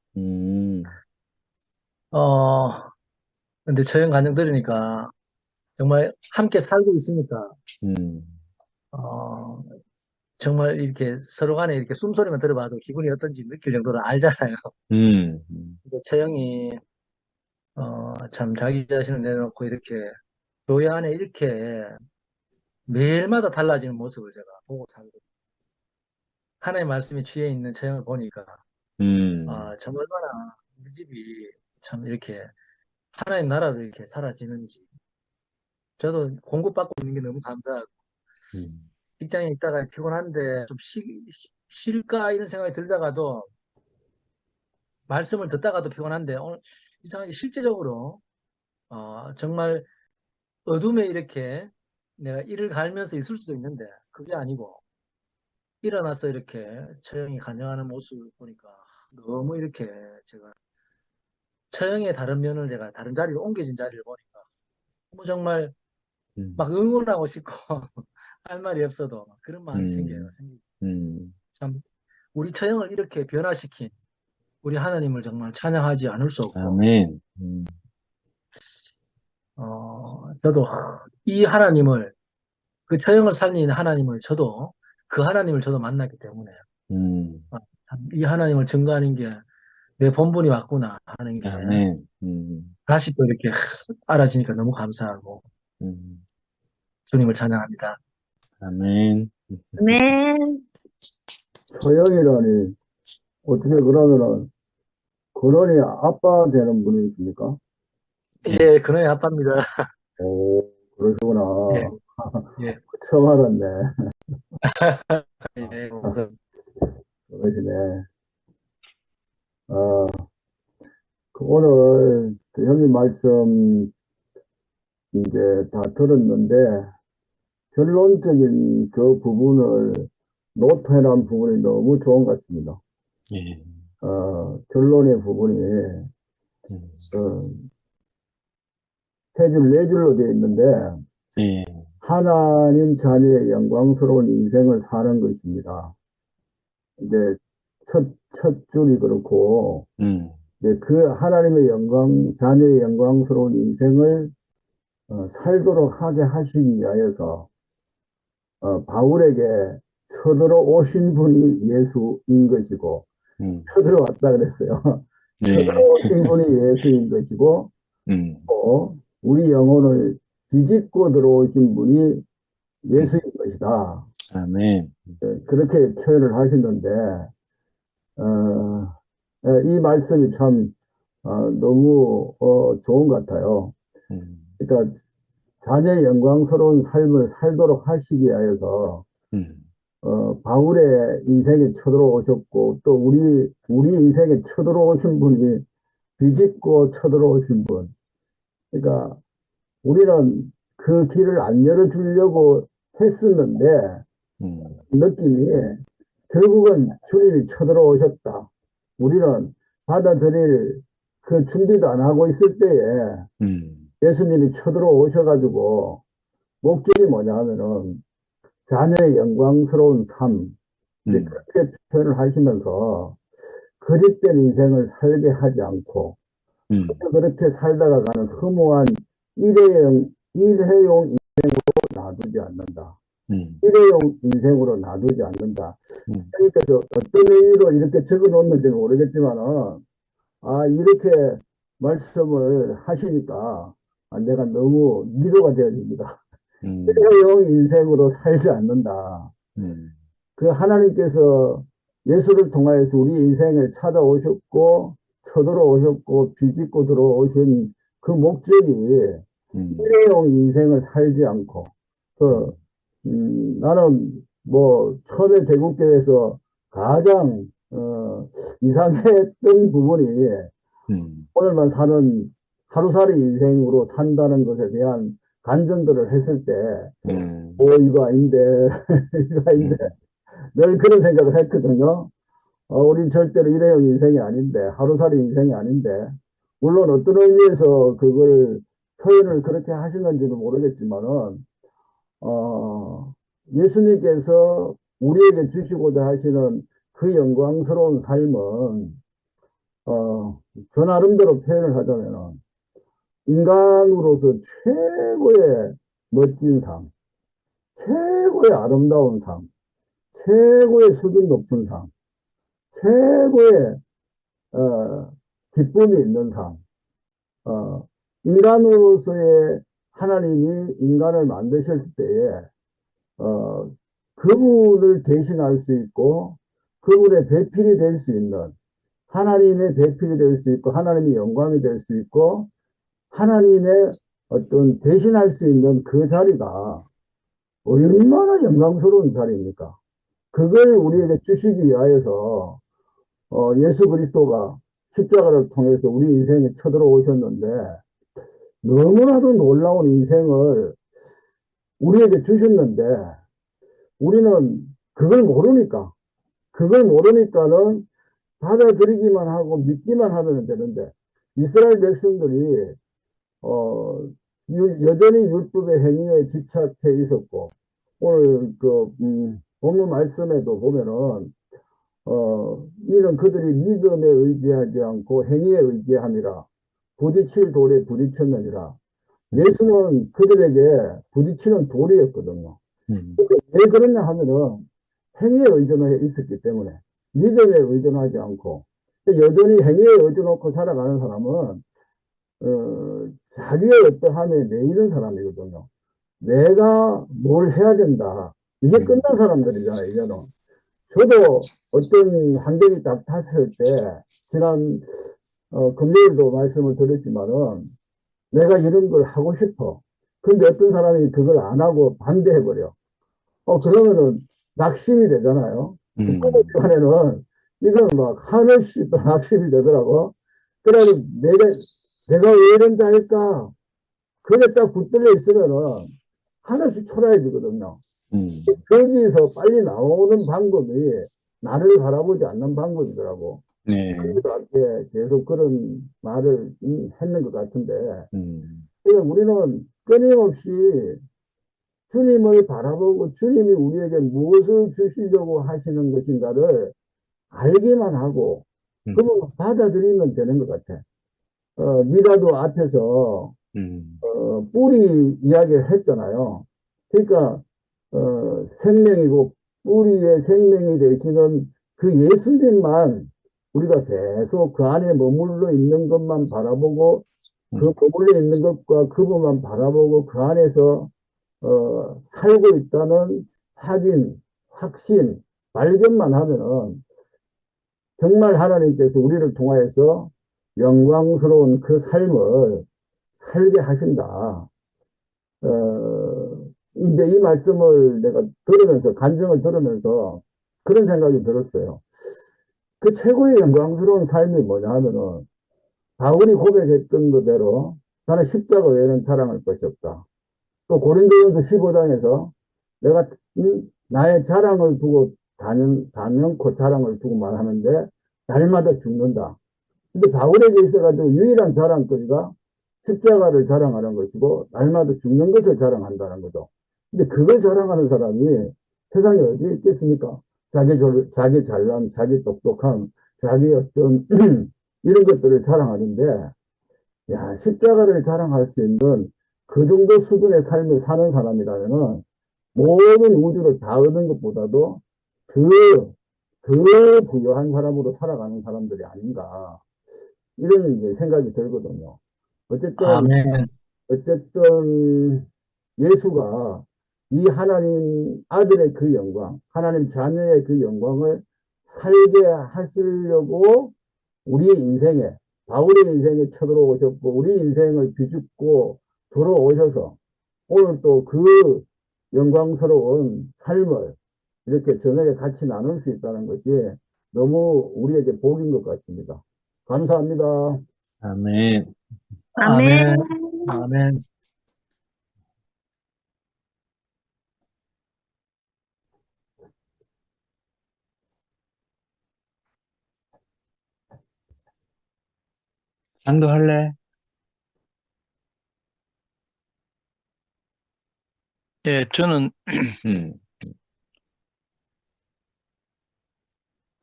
근데 처형 간증 들으니까 정말 함께 살고 있으니까 정말 이렇게 서로 간에 이렇게 숨소리만 들어봐도 기분이 어떤지 느낄 정도로 알잖아요. 근데 처형이 참 자기 자신을 내려놓고 이렇게 교회 안에 이렇게 매일마다 달라지는 모습을 제가 보고 살고 하나님의 말씀에 취해 있는 처형을 보니까 참 얼마나 우리 집이 참 이렇게 하나님 나라로 이렇게 사라지는지 저도 공급받고 있는 게 너무 감사하고 직장에 있다가 피곤한데 좀 쉴까 이런 생각이 들다가도 말씀을 듣다가도 피곤한데 오늘 이상하게 실제적으로 정말 어둠에 이렇게 내가 이를 갈면서 있을 수도 있는데 그게 아니고 일어나서 이렇게 처형이 간증하는 모습을 보니까 너무 이렇게 제가 처형의 다른 면을 내가 다른 자리로 옮겨진 자리를 보니까 뭐 정말 막 응원하고 싶고 할 말이 없어도 막 그런 마음이 생겨요. 참 우리 처형을 이렇게 변화시킨 우리 하나님을 정말 찬양하지 않을 수 없고 아멘. 저도 이 하나님을 그 처형을 살린 하나님을 저도 그 하나님을 저도 만났기 때문에 참 이 하나님을 증거하는 게 내 본분이 맞구나 하는 게 아멘. 다시 또 이렇게 알아지니까 너무 감사하고 주님을 찬양합니다. 아멘. 네. 서영이라니, 어떻게 그러면은, 근원이 아빠 되는 분이십니까? 예, 그놈의 아빠입니다. 오, 그러시구나. 예, 예, 처음 알았네. 예, 감사합니다. 그러시네. 아, 오늘 그 형님 말씀 이제 다 들었는데, 결론적인 그 부분을 노트해놓은 부분이 너무 좋은 것 같습니다. 예. 결론의 부분이, 세 줄, 네 줄로 되어 있는데, 예. 하나님 자녀의 영광스러운 인생을 사는 것입니다. 이제 첫 줄이 그렇고, 이제 그 하나님의 자녀의 영광스러운 인생을 살도록 하게 하시기 위하여서, 바울에게 쳐들어오신 분이 예수인 것이고, 쳐들어왔다 그랬어요. 네. 쳐들어오신 분이 예수인 것이고, 또 우리 영혼을 뒤집고 들어오신 분이 예수인 것이다. 아멘. 그렇게 표현을 하시는데, 이 말씀이 참, 너무, 좋은 것 같아요. 그러니까, 자녀의 영광스러운 삶을 살도록 하시기 위하여서, 바울의 인생에 쳐들어오셨고, 또 우리 인생에 쳐들어오신 분이 뒤집고 쳐들어오신 분. 그러니까, 우리는 그 길을 안 열어주려고 했었는데, 느낌이 결국은 주님이 쳐들어오셨다. 우리는 받아들일 그 준비도 안 하고 있을 때에 예수님이 쳐들어오셔가지고 목적이 뭐냐 하면은 자녀의 영광스러운 삶, 이제 그렇게 표현을 하시면서 거짓된 인생을 살게 하지 않고 그렇게 살다가 가는 허무한 일회용 인생으로 놔두지 않는다. 일회용 인생으로 놔두지 않는다. 그러니까 어떤 의미로 이렇게 적어 놓는지는 모르겠지만은, 이렇게 말씀을 하시니까 내가 너무 위로가 되어집니다. 일회용 인생으로 살지 않는다. 그 하나님께서 예수를 통하여서 우리 인생을 찾아오셨고, 쳐들어오셨고, 비집고 들어오신 그 목적이 일회용 인생을 살지 않고, 나는 처음에 대국교회에서 가장, 이상했던 부분이 오늘만 사는 하루살이 인생으로 산다는 것에 대한 간증들을 했을 때, 이거 아닌데, 이거 아닌데, 늘 그런 생각을 했거든요. 우린 절대로 일회용 인생이 아닌데, 하루살이 인생이 아닌데, 물론 어떤 의미에서 그걸 표현을 그렇게 하시는지는 모르겠지만은, 예수님께서 우리에게 주시고자 하시는 그 영광스러운 삶은, 저 나름대로 표현을 하자면은, 인간으로서 최고의 멋진 삶, 최고의 아름다운 삶, 최고의 수준 높은 삶, 최고의, 기쁨이 있는 삶, 인간으로서의 하나님이 인간을 만드셨을 때에, 그분을 대신할 수 있고, 그분의 배필이 될 수 있는, 하나님의 배필이 될 수 있고, 하나님의 영광이 될 수 있고, 하나님의 어떤 대신할 수 있는 그 자리가 얼마나 영광스러운 자리입니까? 그걸 우리에게 주시기 위하여서, 예수 그리스도가 십자가를 통해서 우리 인생에 쳐들어오셨는데, 너무나도 놀라운 인생을 우리에게 주셨는데, 우리는 그걸 모르니까는 받아들이기만 하고 믿기만 하면 되는데, 이스라엘 백성들이, 여전히 율법의 행위에 집착해 있었고, 오늘 본문 말씀에도 보면은, 이는 그들이 믿음에 의지하지 않고 행위에 의지함이라 부딪힐 돌에 부딪혔느니라. 예수는 그들에게 부딪히는 돌이었거든요. 왜 그러냐 하면은 행위에 의존해 있었기 때문에, 믿음에 의존하지 않고 여전히 행위에 의존하고 살아가는 사람은 자기의 어떠함에 매이는 사람이거든요. 내가 뭘 해야 된다. 이게 끝난 사람들이잖아요, 이제는. 저도 어떤 환경이 딱 탔을 때, 지난, 금요일도 말씀을 드렸지만은, 내가 이런 걸 하고 싶어. 근데 어떤 사람이 그걸 안 하고 반대해버려. 그러면은 낙심이 되잖아요. 그 꿈의 시간에는 이건 막 하늘씨 또 낙심이 되더라고. 그래서 내가 왜 이런 자일까? 그게 딱 붙들려 있으면은 하늘씩 초라해지거든요. 거기서 빨리 나오는 방법이 나를 바라보지 않는 방법이더라고. 네. 그래서 앞에 계속 그런 말을 했는 것 같은데, 그러니까 우리는 끊임없이 주님을 바라보고 주님이 우리에게 무엇을 주시려고 하시는 것인가를 알기만 하고, 그걸 받아들이면 되는 것 같아. 미라도 앞에서, 뿌리 이야기를 했잖아요. 그러니까, 생명이고 뿌리의 생명이 되시는 그 예수님만 우리가 계속 그 안에 머물러 있는 것만 바라보고 그 머물러 있는 것과 그분만 바라보고 그 안에서 살고 있다는 확인, 확신, 발견만 하면은 정말 하나님께서 우리를 통하여서 영광스러운 그 삶을 살게 하신다. 이제 이 말씀을 내가 들으면서, 간증을 들으면서 그런 생각이 들었어요. 그 최고의 영광스러운 삶이 뭐냐 하면은, 바울이 고백했던 그대로 나는 십자가 외에는 자랑할 것이 없다. 또 고린도전서 15장에서 내가 나의 자랑을 두고 단연코 자랑을 두고만 하는데 날마다 죽는다. 근데 바울에게 있어가지고 유일한 자랑거리가 십자가를 자랑하는 것이고 날마다 죽는 것을 자랑한다는 거죠. 근데 그걸 자랑하는 사람이 세상에 어디에 있겠습니까? 자기 잘남, 자기 똑똑함, 자기 어떤 이런 것들을 자랑하는데, 야, 십자가를 자랑할 수 있는 그 정도 수준의 삶을 사는 사람이라면은 모든 우주를 다 얻은 것보다도 더 부유한 사람으로 살아가는 사람들이 아닌가. 이런 이제 생각이 들거든요. 아멘. 어쨌든 예수가 이 하나님 아들의 그 영광, 하나님 자녀의 그 영광을 살게 하시려고 우리의 인생에, 바울의 인생에 쳐들어오셨고, 우리 인생을 비집고 들어오셔서 오늘 또 그 영광스러운 삶을 이렇게 저녁에 같이 나눌 수 있다는 것이 너무 우리에게 복인 것 같습니다. 감사합니다. 아멘. 아멘. 아멘. 상도할래? 예, 저는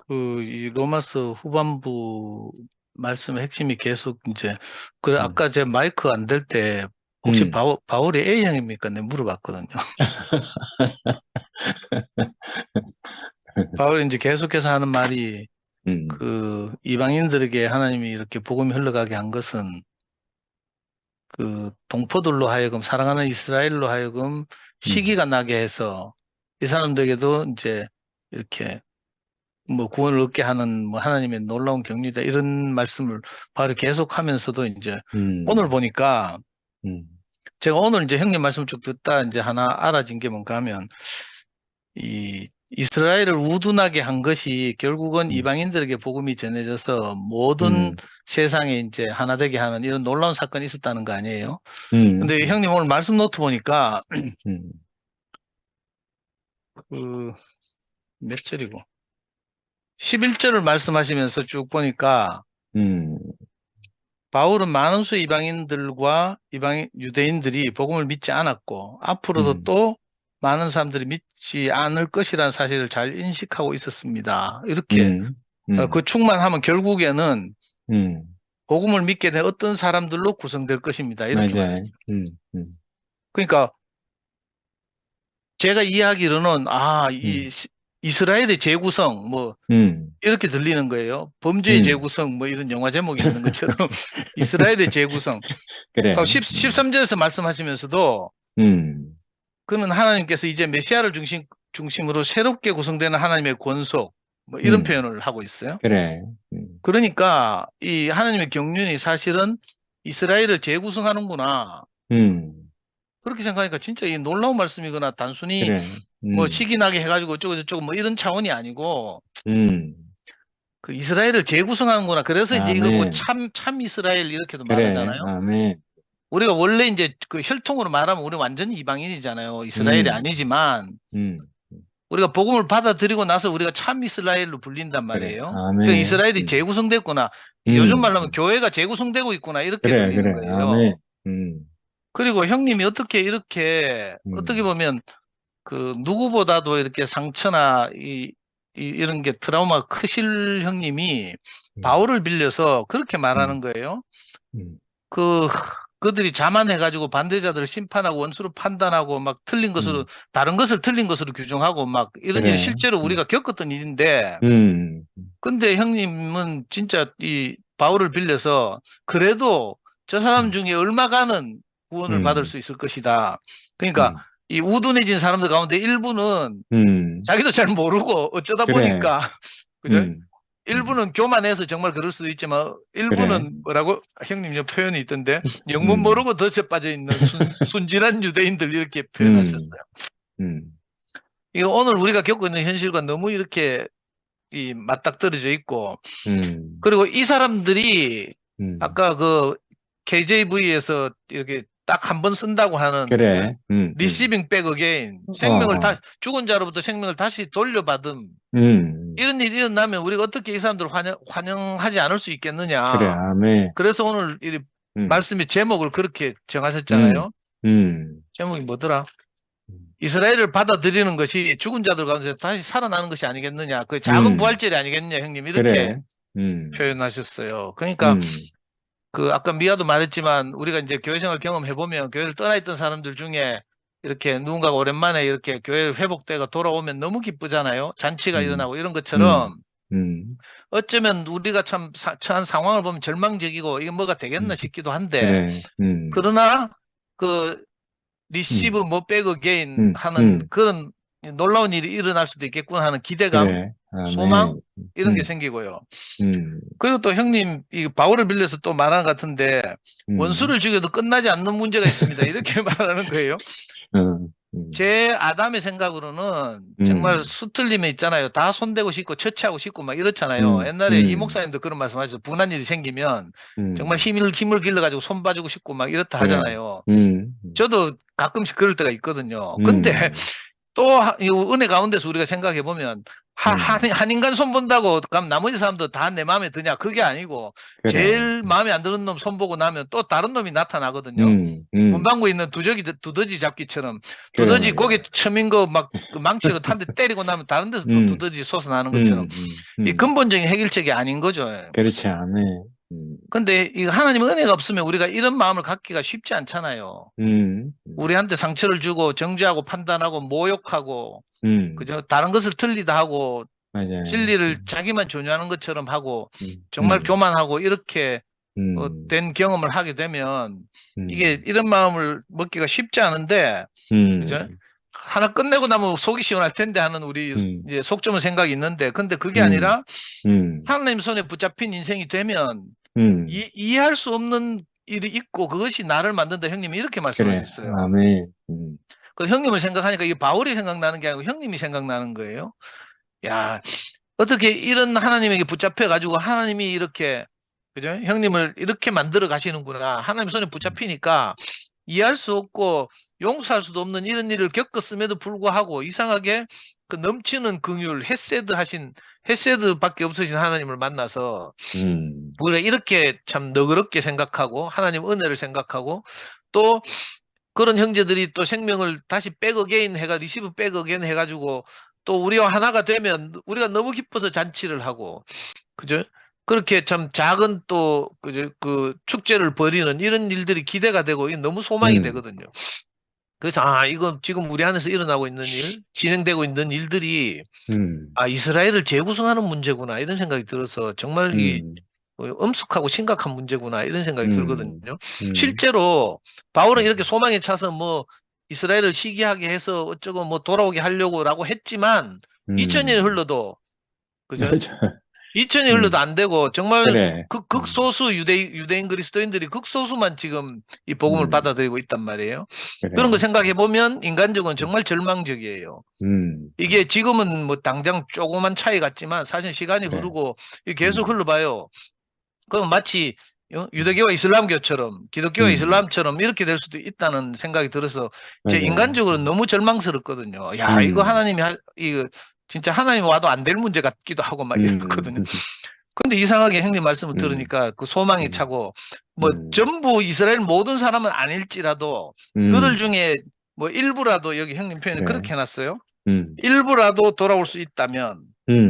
이 로마서 후반부 말씀의 핵심이 계속 이제, 그래, 아까 제 마이크 안 될 때 혹시 바울이 A형입니까? 내가 물어봤거든요. 바울이 이제 계속해서 하는 말이 그 이방인들에게 하나님이 이렇게 복음이 흘러가게 한 것은 그 동포들로 하여금 사랑하는 이스라엘로 하여금 시기가 나게 해서 이 사람들에게도 이제 이렇게 뭐 구원을 얻게 하는 뭐 하나님의 놀라운 경륜이다 이런 말씀을 바로 계속하면서도 이제 오늘 보니까 제가 오늘 이제 형님 말씀 쭉 듣다 이제 하나 알아진 게 뭔가 하면 이 이스라엘을 우둔하게 한 것이 결국은 이방인들에게 복음이 전해져서 모든 세상에 이제 하나 되게 하는 이런 놀라운 사건이 있었다는 거 아니에요? 근데 형님 오늘 말씀 노트 보니까 그 몇 절이고 11절을 말씀하시면서 쭉 보니까 바울은 많은 수의 이방인들과 유대인들이 복음을 믿지 않았고 앞으로도 또 많은 사람들이 믿지 않을 것이라는 사실을 잘 인식하고 있었습니다. 이렇게 그 충만하면 결국에는 복음을 믿게 된 어떤 사람들로 구성될 것입니다. 이렇게 맞아요. 말했어요. 그러니까 제가 이해하기로는 이스라엘의 재구성, 뭐, 이렇게 들리는 거예요. 범죄의 재구성, 뭐 이런 영화 제목이 있는 것처럼 이스라엘의 재구성. 그래. 13절에서 말씀하시면서도 그는 하나님께서 이제 메시아를 중심으로 새롭게 구성되는 하나님의 권속, 뭐 이런 표현을 하고 있어요. 그래. 그러니까 이 하나님의 경륜이 사실은 이스라엘을 재구성하는구나. 그렇게 생각하니까 진짜 이 놀라운 말씀이거나 단순히 그래. 뭐 시기 나게 해가지고 어쩌고 뭐 이런 차원이 아니고 그 이스라엘을 재구성하는구나. 그래서 이제 이걸 뭐 아멘. 참 이스라엘 이렇게도 그래. 말하잖아요. 아멘. 우리가 원래 이제 그 혈통으로 말하면 우리 완전히 이방인이잖아요. 이스라엘이 아니지만 우리가 복음을 받아들이고 나서 우리가 참 이스라엘로 불린단 그래. 말이에요. 아멘. 그러니까 이스라엘이 재구성됐구나. 요즘 말로 하면 교회가 재구성되고 있구나. 이렇게 그래, 들리는 그래. 거예요. 아멘. 그리고 형님이 어떻게 이렇게 어떻게 보면 그 누구보다도 이렇게 상처나 이런 게 트라우마가 크실 형님이 바울을 빌려서 그렇게 말하는 거예요. 그들이 자만해가지고 반대자들을 심판하고 원수로 판단하고 막 틀린 것으로 다른 것을 틀린 것으로 규정하고 막 이런 그래. 일이 실제로 우리가 겪었던 일인데 근데 형님은 진짜 이 바울을 빌려서 그래도 저 사람 중에 얼마가는 구원을 받을 수 있을 것이다. 그러니까 이 우둔해진 사람들 가운데 일부는 자기도 잘 모르고 어쩌다 그래. 보니까 그죠? 일부는 음. 교만해서 정말 그럴 수도 있지만 그래. 일부는 뭐라고 형님 요 표현이 있던데 영문 모르고 덫에 빠져 있는 순진한 유대인들 이렇게 표현하셨어요. 이거 오늘 우리가 겪고 있는 현실과 너무 이렇게 이 맞닥뜨려져 있고 그리고 이 사람들이 아까 그 KJV에서 이렇게 딱 한 번 쓴다고 하는 그래. 리시빙 백 어게인 생명을 죽은 자로부터 생명을 다시 돌려받음 이런 일이 일어나면 우리가 어떻게 이 사람들을 환영하지 않을 수 있겠느냐. 그래. 아멘. 그래서 오늘 이 말씀의 제목을 그렇게 정하셨잖아요. 제목이 뭐더라? 이스라엘을 받아들이는 것이 죽은 자들 가운데 다시 살아나는 것이 아니겠느냐. 그 작은 부활절이 아니겠느냐, 형님. 이렇게 그래. 표현하셨어요. 그러니까 그 아까 미아도 말했지만 우리가 이제 교회 생활 경험해 보면 교회를 떠나 있던 사람들 중에 이렇게 누군가가 오랜만에 이렇게 교회를 회복되고 돌아오면 너무 기쁘잖아요. 잔치가 일어나고 이런 것처럼 어쩌면 우리가 참 처한 상황을 보면 절망적이고 이게 뭐가 되겠나 싶기도 한데 그래. 그러나 그 리시브 뭐 백어 게인 하는 그런 놀라운 일이 일어날 수도 있겠구나 하는 기대감, 그래. 아멘. 소망 이런 게 생기고요. 그리고 또 형님 이 바울을 빌려서 또 말하는 것 같은데 원수를 죽여도 끝나지 않는 문제가 있습니다. 이렇게 말하는 거예요. 제 아담의 생각으로는 정말 수틀림에 있잖아요. 다 손대고 싶고 처치하고 싶고 막 이렇잖아요. 옛날에 이 목사님도 그런 말씀하셨어요. 분한 일이 생기면 정말 힘을 길러가지고 손 봐주고 싶고 막 이렇다 그래. 하잖아요. 저도 가끔씩 그럴 때가 있거든요. 근데 또 이 은혜 가운데서 우리가 생각해 보면 한 인간 손 본다고 그럼 나머지 사람도 다 내 마음에 드냐? 그게 아니고 그래. 제일 마음에 안 드는 놈 손 보고 나면 또 다른 놈이 나타나거든요. 문방구에 있는 두더지 잡기처럼 두더지 고개 처민 거 막 그 망치로 한 대 때리고 나면 다른 데서 또 두더지 솟아나는 것처럼 이 근본적인 해결책이 아닌 거죠. 그렇지. 아멘. 근데 이 하나님의 은혜가 없으면 우리가 이런 마음을 갖기가 쉽지 않잖아요. 우리한테 상처를 주고 정죄하고 판단하고 모욕하고 그죠? 다른 것을 틀리다 하고 맞아요. 진리를 자기만 전유하는 것처럼 하고 정말 교만하고 이렇게 된 경험을 하게 되면 이게 이런 마음을 먹기가 쉽지 않은데 그죠? 하나 끝내고 나면 속이 시원할 텐데 하는 우리 이제 속 좁은 생각이 있는데 근데 그게 아니라 하나님 손에 붙잡힌 인생이 되면 이해할 수 없는 일이 있고 그것이 나를 만든다. 형님이 이렇게 말씀하셨어요. 그래. 아멘. 그 형님을 생각하니까 이게 바울이 생각나는 게 아니고 형님이 생각나는 거예요. 야, 어떻게 이런 하나님에게 붙잡혀 가지고 하나님이 이렇게 그죠? 형님을 이렇게 만들어 가시는구나. 하나님 손에 붙잡히니까 이해할 수 없고 용서할 수도 없는 이런 일을 겪었음에도 불구하고 이상하게 그 넘치는 긍휼, 헤세드밖에 없으신 하나님을 만나서 우리가 이렇게 참 너그럽게 생각하고 하나님 은혜를 생각하고 또 그런 형제들이 또 생명을 다시 백어게인 리시브 백어게인 해가지고 또 우리와 하나가 되면 우리가 너무 기뻐서 잔치를 하고 그죠? 그렇게 참 작은 또 그죠? 그 축제를 벌이는 이런 일들이 기대가 되고 이게 너무 소망이 되거든요. 그래서, 이거 지금 우리 안에서 일어나고 있는 일, 진행되고 있는 일들이, 이스라엘을 재구성하는 문제구나, 이런 생각이 들어서, 정말 엄숙하고 심각한 문제구나, 이런 생각이 들거든요. 실제로, 바울은 이렇게 소망에 차서 이스라엘을 시기하게 해서 어쩌고 돌아오게 하려고라고 했지만, 2000년이 흘러도, 그죠? 맞아. 2000년이 흘러도 안 되고, 정말 그래. 극소수 유대인 그리스도인들이 극소수만 지금 이 복음을 받아들이고 있단 말이에요. 그래. 그런 거 생각해 보면 인간적으로 정말 절망적이에요. 이게 지금은 당장 조그만 차이 같지만 사실 시간이 그래. 흐르고 계속 흘러봐요. 그럼 마치 유대교와 이슬람교처럼 기독교와 이슬람처럼 이렇게 될 수도 있다는 생각이 들어서 제 맞아요. 인간적으로 너무 절망스럽거든요. 야, 이거 하나님이 이거 진짜 하나님이 와도 안 될 문제 같기도 하고 막 이렇거든요. 근데 이상하게 형님 말씀을 들으니까 그 소망이 차고 전부 이스라엘 모든 사람은 아닐지라도 그들 중에 일부라도 여기 형님 표현을 그래. 그렇게 해놨어요. 일부라도 돌아올 수 있다면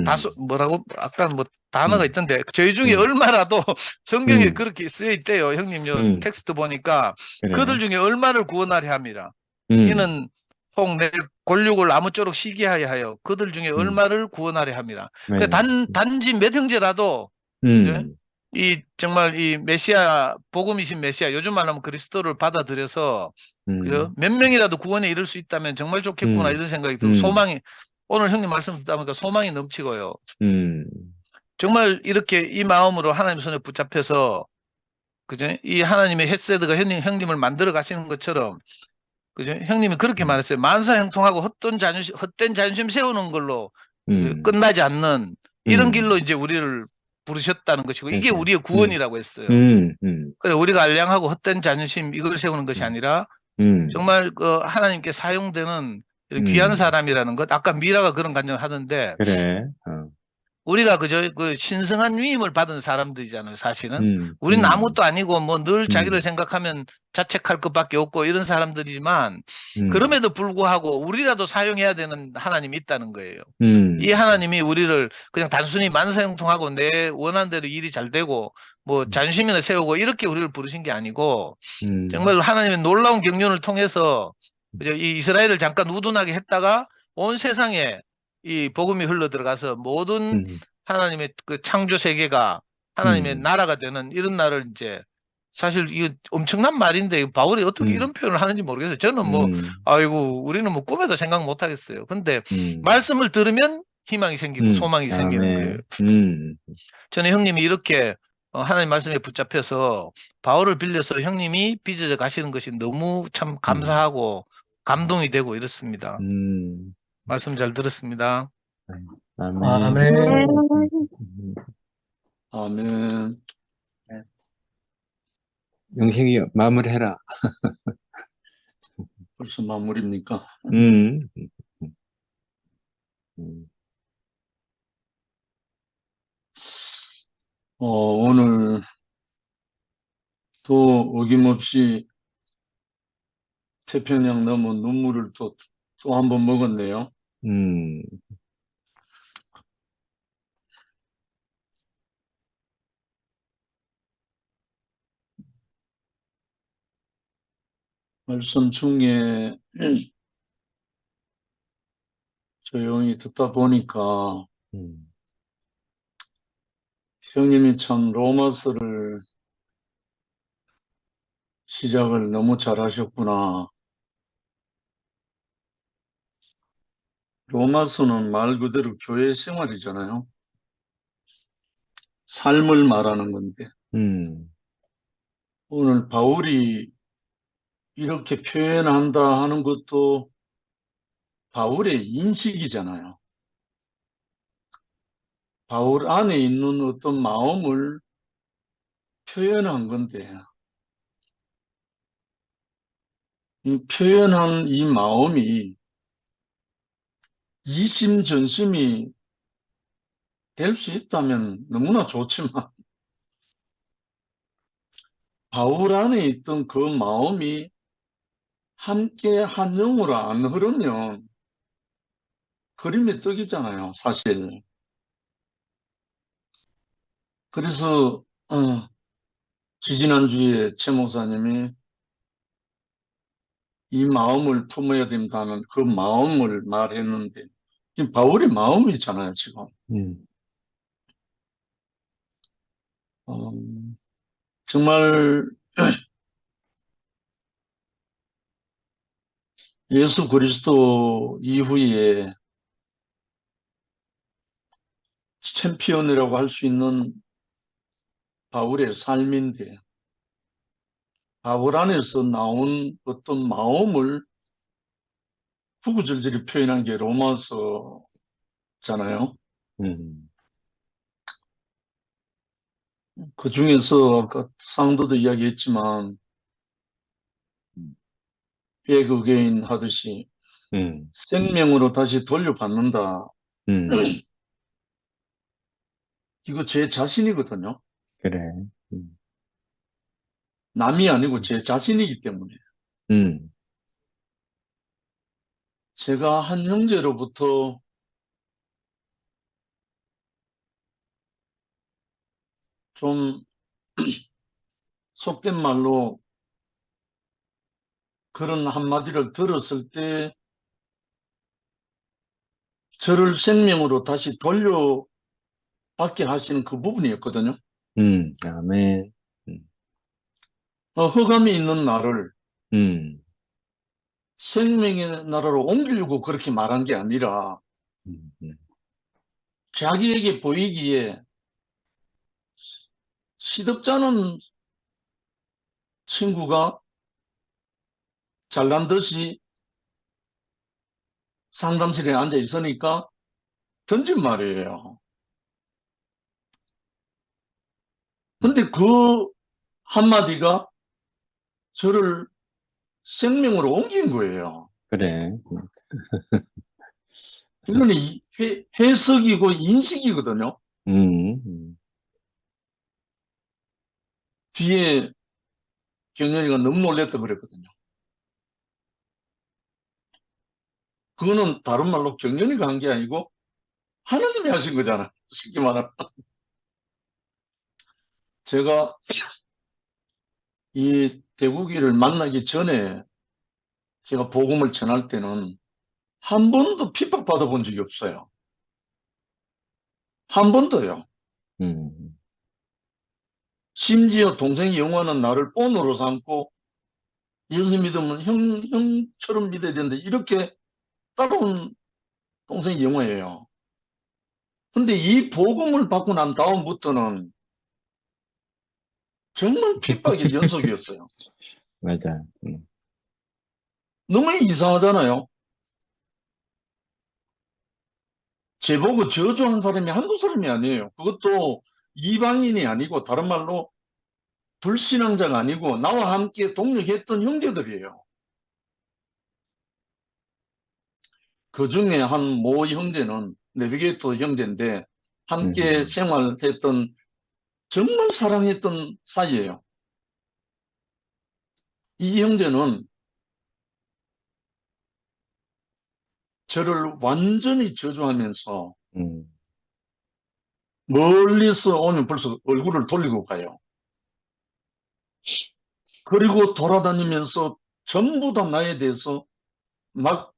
다소 뭐라고 아까 단어가 있던데 저희 중에 얼마라도 성경에 그렇게 쓰여 있대요. 형님 요 텍스트 보니까 그래. 그들 중에 얼마를 구원하려 함이라. 이는 혹 내 골육을 아무쪼록 시기하여 하여 그들 중에 얼마를 구원하려 함이라. 그 단지 몇 형제라도 이제 정말 이 메시아 복음이신 메시아 요즘 말하면 그리스도를 받아들여서 그죠? 몇 명이라도 구원에 이를 수 있다면 정말 좋겠구나 이런 생각이 들고 소망이 오늘 형님 말씀 듣다 보니까 소망이 넘치고요. 정말 이렇게 이 마음으로 하나님 손에 붙잡혀서 그죠? 이 하나님의 헤세드가 형님을 만들어 가시는 것처럼 그죠? 형님이 그렇게 말했어요. 만사형통하고 헛된 자존심 세우는 걸로 이제 끝나지 않는 이런 길로 이제 우리를 부르셨다는 것이고 이게 맞아요. 우리의 구원이라고 했어요. 그래 우리가 알량하고 헛된 자존심 이걸 세우는 것이 아니라 정말 그 하나님께 사용되는 이런 귀한 사람이라는 것 아까 미라가 그런 간증을 하던데 그래. 우리가 그저 그 신성한 위임을 받은 사람들이잖아요, 사실은. 우리는 아무것도 아니고 늘 자기를 생각하면 자책할 것밖에 없고 이런 사람들이지만 그럼에도 불구하고 우리라도 사용해야 되는 하나님이 있다는 거예요. 이 하나님이 우리를 그냥 단순히 만사형통하고 내 원하는 대로 일이 잘 되고 자존심이나 세우고 이렇게 우리를 부르신 게 아니고 정말 하나님의 놀라운 경륜을 통해서 그저 이 이스라엘을 잠깐 우둔하게 했다가 온 세상에 이 복음이 흘러 들어가서 모든 하나님의 그 창조 세계가 하나님의 나라가 되는 이런 날을 이제 사실 이거 엄청난 말인데 바울이 어떻게 이런 표현을 하는지 모르겠어요. 저는 아이고 우리는 꿈에도 생각 못 하겠어요. 근데 말씀을 들으면 희망이 생기고 소망이 생기는 거예요. 저는 형님이 이렇게 하나님 말씀에 붙잡혀서 바울을 빌려서 형님이 빚어져 가시는 것이 너무 참 감사하고 감동이 되고 이렇습니다. 말씀 잘 들었습니다. 아멘. 아멘. 아멘. 영생이 마무리해라. 벌써 마무리입니까? 오늘 또 어김없이 태평양 넘어 눈물을 또 한 번 먹었네요. 말씀 중에 조용히 듣다 보니까 형님이 참 로마서를 시작을 너무 잘하셨구나. 로마서는 말 그대로 교회 생활이잖아요. 삶을 말하는 건데 오늘 바울이 이렇게 표현한다 하는 것도 바울의 인식이잖아요. 바울 안에 있는 어떤 마음을 표현한 건데 이 표현한 이 마음이 이심전심이 될 수 있다면 너무나 좋지만 바울 안에 있던 그 마음이 함께 한 영으로 안 흐르면 그림의 떡이잖아요, 사실. 그래서 지지난주에 최 목사님이 이 마음을 품어야 된다는 그 마음을 말했는데, 이 바울의 마음이잖아요, 지금. 어, 정말 예수 그리스도 이후에 챔피언이라고 할 수 있는 바울의 삶인데, 바울 안에서 나온 어떤 마음을 구구절절히 표현한 게 로마서잖아요. 그 중에서 아까 상도도 이야기했지만 백의개인 하듯이 생명으로 다시 돌려받는다. 이거 제 자신이거든요. 그래. 남이 아니고 제 자신이기 때문에. 제가 한 형제로부터 좀 속된 말로 그런 한마디를 들었을 때 저를 생명으로 다시 돌려받게 하시는 그 부분이었거든요. 아멘. 흑암이 있는 나를 음, 생명의 나라로 옮기려고 그렇게 말한 게 아니라 자기에게 보이기에 시덥잖은 친구가 잘난 듯이 상담실에 앉아 있으니까 던진 말이에요. 근데 그 한마디가 저를 생명으로 옮긴 거예요. 그래. 이거는 해석이고 인식이거든요. 뒤에 경연이가 너무 놀랬다 그랬거든요. 그거는 다른 말로 경연이가 한 게 아니고 하나님이 하신 거잖아. 쉽게 말하면. 제가 이 대국이를 만나기 전에 제가 복음을 전할 때는 한 번도 핍박받아 본 적이 없어요. 한 번도요. 심지어 동생이 영화는 나를 본으로 삼고 예수 믿으면 형처럼 믿어야 되는데 이렇게 따라온 동생이 영화예요. 근데 이 복음을 받고 난 다음부터는 정말 핍박의 연속이었어요. 맞아. 너무 이상하잖아요. 제보고 저주한 사람이 한두 사람이 아니에요. 그것도 이방인이 아니고 다른 말로 불신앙자가 아니고 나와 함께 동력했던 형제들이에요. 그 중에 한 모 형제는 내비게이터 형제인데 함께 생활했던 정말 사랑했던 사이예요. 이 형제는 저를 완전히 저주하면서 멀리서 오면 벌써 얼굴을 돌리고 가요. 그리고 돌아다니면서 전부 다 나에 대해서 막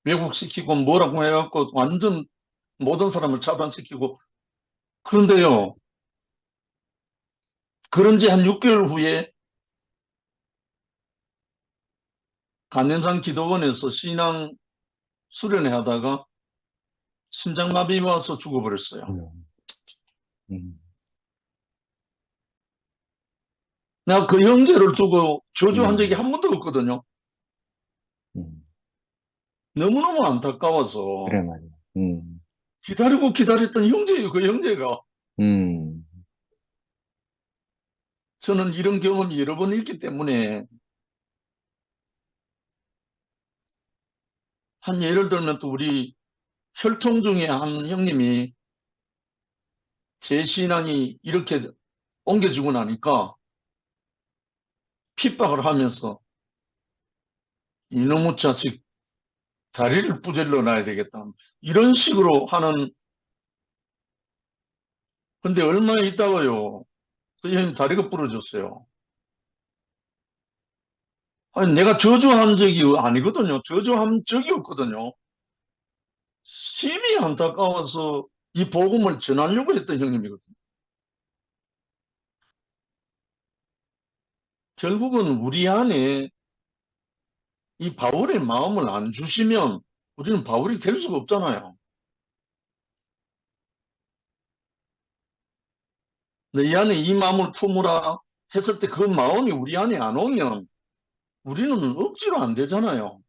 왜곡시키고 뭐라고 해갖고 완전 모든 사람을 차단시키고. 그런데요, 그런 지 한 6개월 후에 간현상 기도원에서 신앙 수련회 하다가 심장마비 와서 죽어버렸어요. 내가 그 형제를 두고 저주한 적이 한 번도 없거든요. 너무너무 안타까워서 그래 말이야. 기다리고 기다렸던 형제예요, 그 형제가. 저는 이런 경험이 여러 번 있기 때문에 한 예를 들면 또 우리 혈통 중에 한 형님이 제 신앙이 이렇게 옮겨지고 나니까 핍박을 하면서 이놈의 자식 다리를 부질러 놔야 되겠다. 이런 식으로 하는. 근데 얼마 있다가요, 그 형님 다리가 부러졌어요. 아니, 내가 저주한 적이 아니거든요. 저주한 적이 없거든요. 심히 안타까워서 이 복음을 전하려고 했던 형님이거든요. 결국은 우리 안에 이 바울의 마음을 안 주시면 우리는 바울이 될 수가 없잖아요. 내 안에 이 마음을 품으라 했을 때 그 마음이 우리 안에 안 오면 우리는 억지로 안 되잖아요.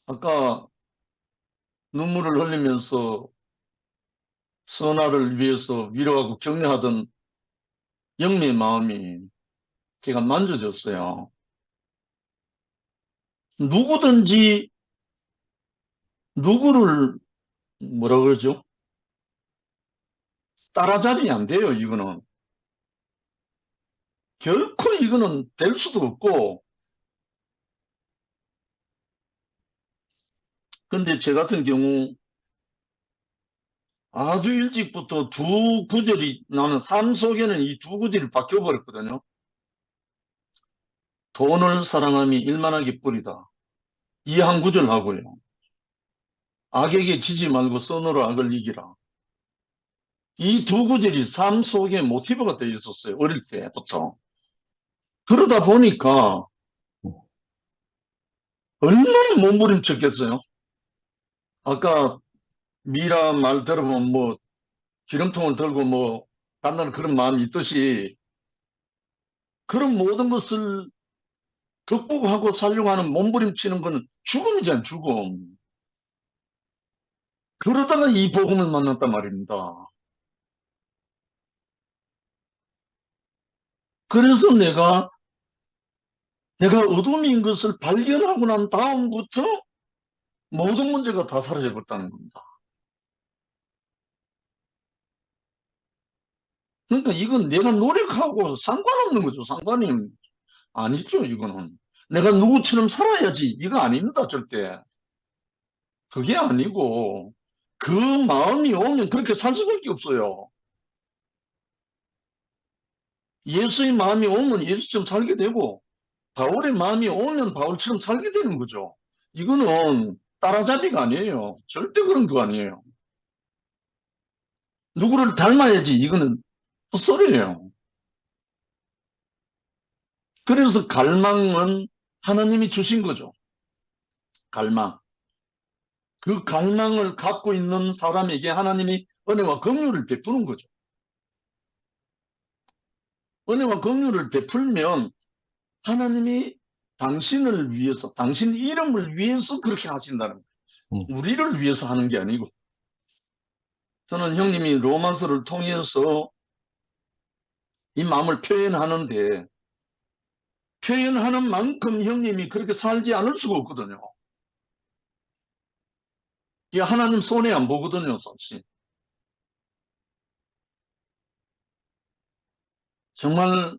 아까 눈물을 흘리면서 선아를 위해서 위로하고 격려하던 영미의 마음이 제가 만져졌어요. 누구든지 누구를 뭐라 그러죠? 따라잡이 안 돼요, 이거는. 결코 이거는 될 수도 없고. 근데 제 같은 경우 아주 일찍부터 두 구절이, 나는 삶 속에는 이 두 구절이 바뀌어버렸거든요. 돈을 사랑함이 일만하게 뿌리다. 이 한 구절 하고요. 악에게 지지 말고 선으로 악을 이기라. 이 두 구절이 삶 속에 모티브가 되어 있었어요. 어릴 때부터. 그러다 보니까 얼마나 몸부림쳤겠어요. 아까 미라 말 들어보면 뭐 기름통을 들고 뭐 간다는 그런 마음이 있듯이 그런 모든 것을 극복하고 살려고 하는 몸부림치는 건 죽음이잖아요, 죽음. 그러다가 이 복음을 만났단 말입니다. 그래서 내가 어둠인 것을 발견하고 난 다음부터 모든 문제가 다 사라져버렸다는 겁니다. 그러니까 이건 내가 노력하고 상관없는 거죠. 상관이 아니죠, 이거는. 내가 누구처럼 살아야지. 이거 아닙니다, 절대. 그게 아니고, 그 마음이 오면 그렇게 살 수밖에 없어요. 예수의 마음이 오면 예수처럼 살게 되고, 바울의 마음이 오면 바울처럼 살게 되는 거죠. 이거는 따라잡이가 아니에요. 절대 그런 거 아니에요. 누구를 닮아야지. 이거는 헛소리예요. 그래서 갈망은 하나님이 주신 거죠. 갈망. 그 갈망을 갖고 있는 사람에게 하나님이 은혜와 긍휼을 베푸는 거죠. 은혜와 긍휼을 베풀면 하나님이 당신을 위해서, 당신 이름을 위해서 그렇게 하신다는 거예요. 우리를 위해서 하는 게 아니고. 저는 형님이 로마서를 통해서 이 마음을 표현하는데, 표현하는 만큼 형님이 그렇게 살지 않을 수가 없거든요. 이 하나님 손해 안 보거든요, 사실. 정말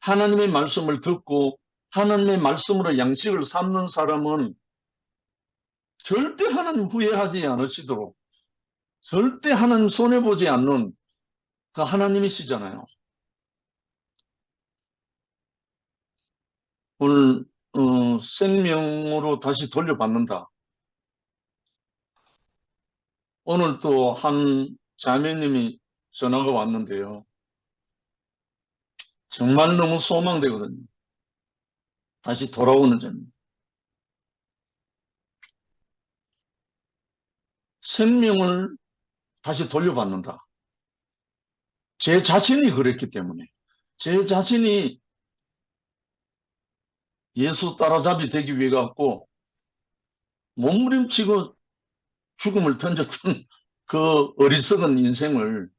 하나님의 말씀을 듣고 하나님의 말씀으로 양식을 삼는 사람은 절대 하나님 후회하지 않으시도록, 절대 하나님 손해보지 않는 그 하나님이시잖아요. 오늘 생명으로 다시 돌려받는다. 오늘 또 한 자매님이 전화가 왔는데요. 정말 너무 소망되거든요. 다시 돌아오는 점. 생명을 다시 돌려받는다. 제 자신이 그랬기 때문에, 제 자신이 예수 따라잡이 되기 위해 갖고 몸부림치고 죽음을 던졌던 그 어리석은 인생을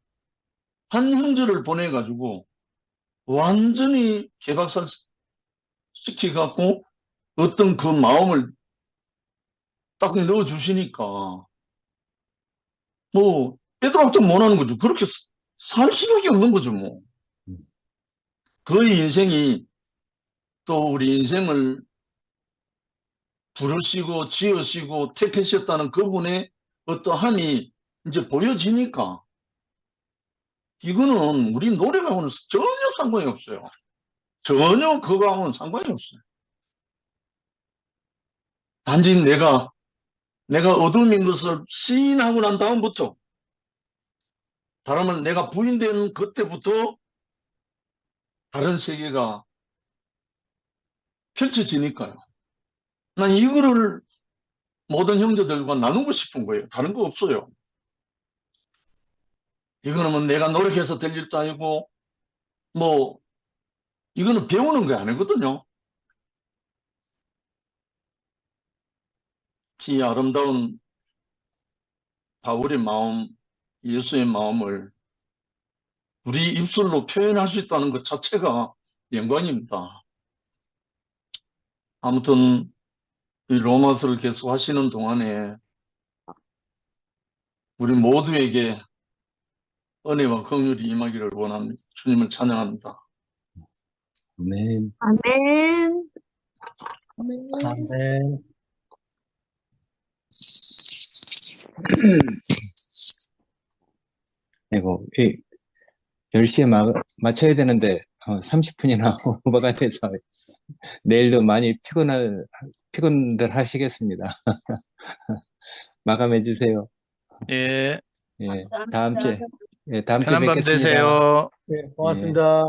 한 형제를 보내가지고 완전히 개박살 시켜갖고 어떤 그 마음을 딱 넣어주시니까 뭐 빼도락도 못하는 거죠. 그렇게 살 수밖에 없는 거죠, 뭐. 그 인생이 또 우리 인생을 부르시고 지으시고 택하셨다는 그분의 어떠함이 이제 보여지니까 이거는 우리 노력하고는 전혀 상관이 없어요. 전혀 그거하고는 상관이 없어요. 단지 내가 어둠인 것을 시인하고 난 다음부터, 다르면 내가 부인되는 그때부터 다른 세계가 펼쳐지니까요. 난 이거를 모든 형제들과 나누고 싶은 거예요. 다른 거 없어요. 이거는 뭐 내가 노력해서 될 일도 아니고, 뭐, 이거는 배우는 게 아니거든요. 이 아름다운 바울의 마음, 예수의 마음을 우리 입술로 표현할 수 있다는 것 자체가 영광입니다. 아무튼 이 로마서를 계속 하시는 동안에 우리 모두에게 은혜와 긍휼이 임하기를 원합니다. 주님을 찬양합니다. 아멘. 아멘. 아멘. 아이고, 10시에 맞춰야 되는데 30분이나 오버가 돼서 내일도 많이 피곤들 하시겠습니다. 마감해 주세요. 예, 예, 다음 주에 편한 밤 뵙겠습니다. 되세요. 네, 고맙습니다.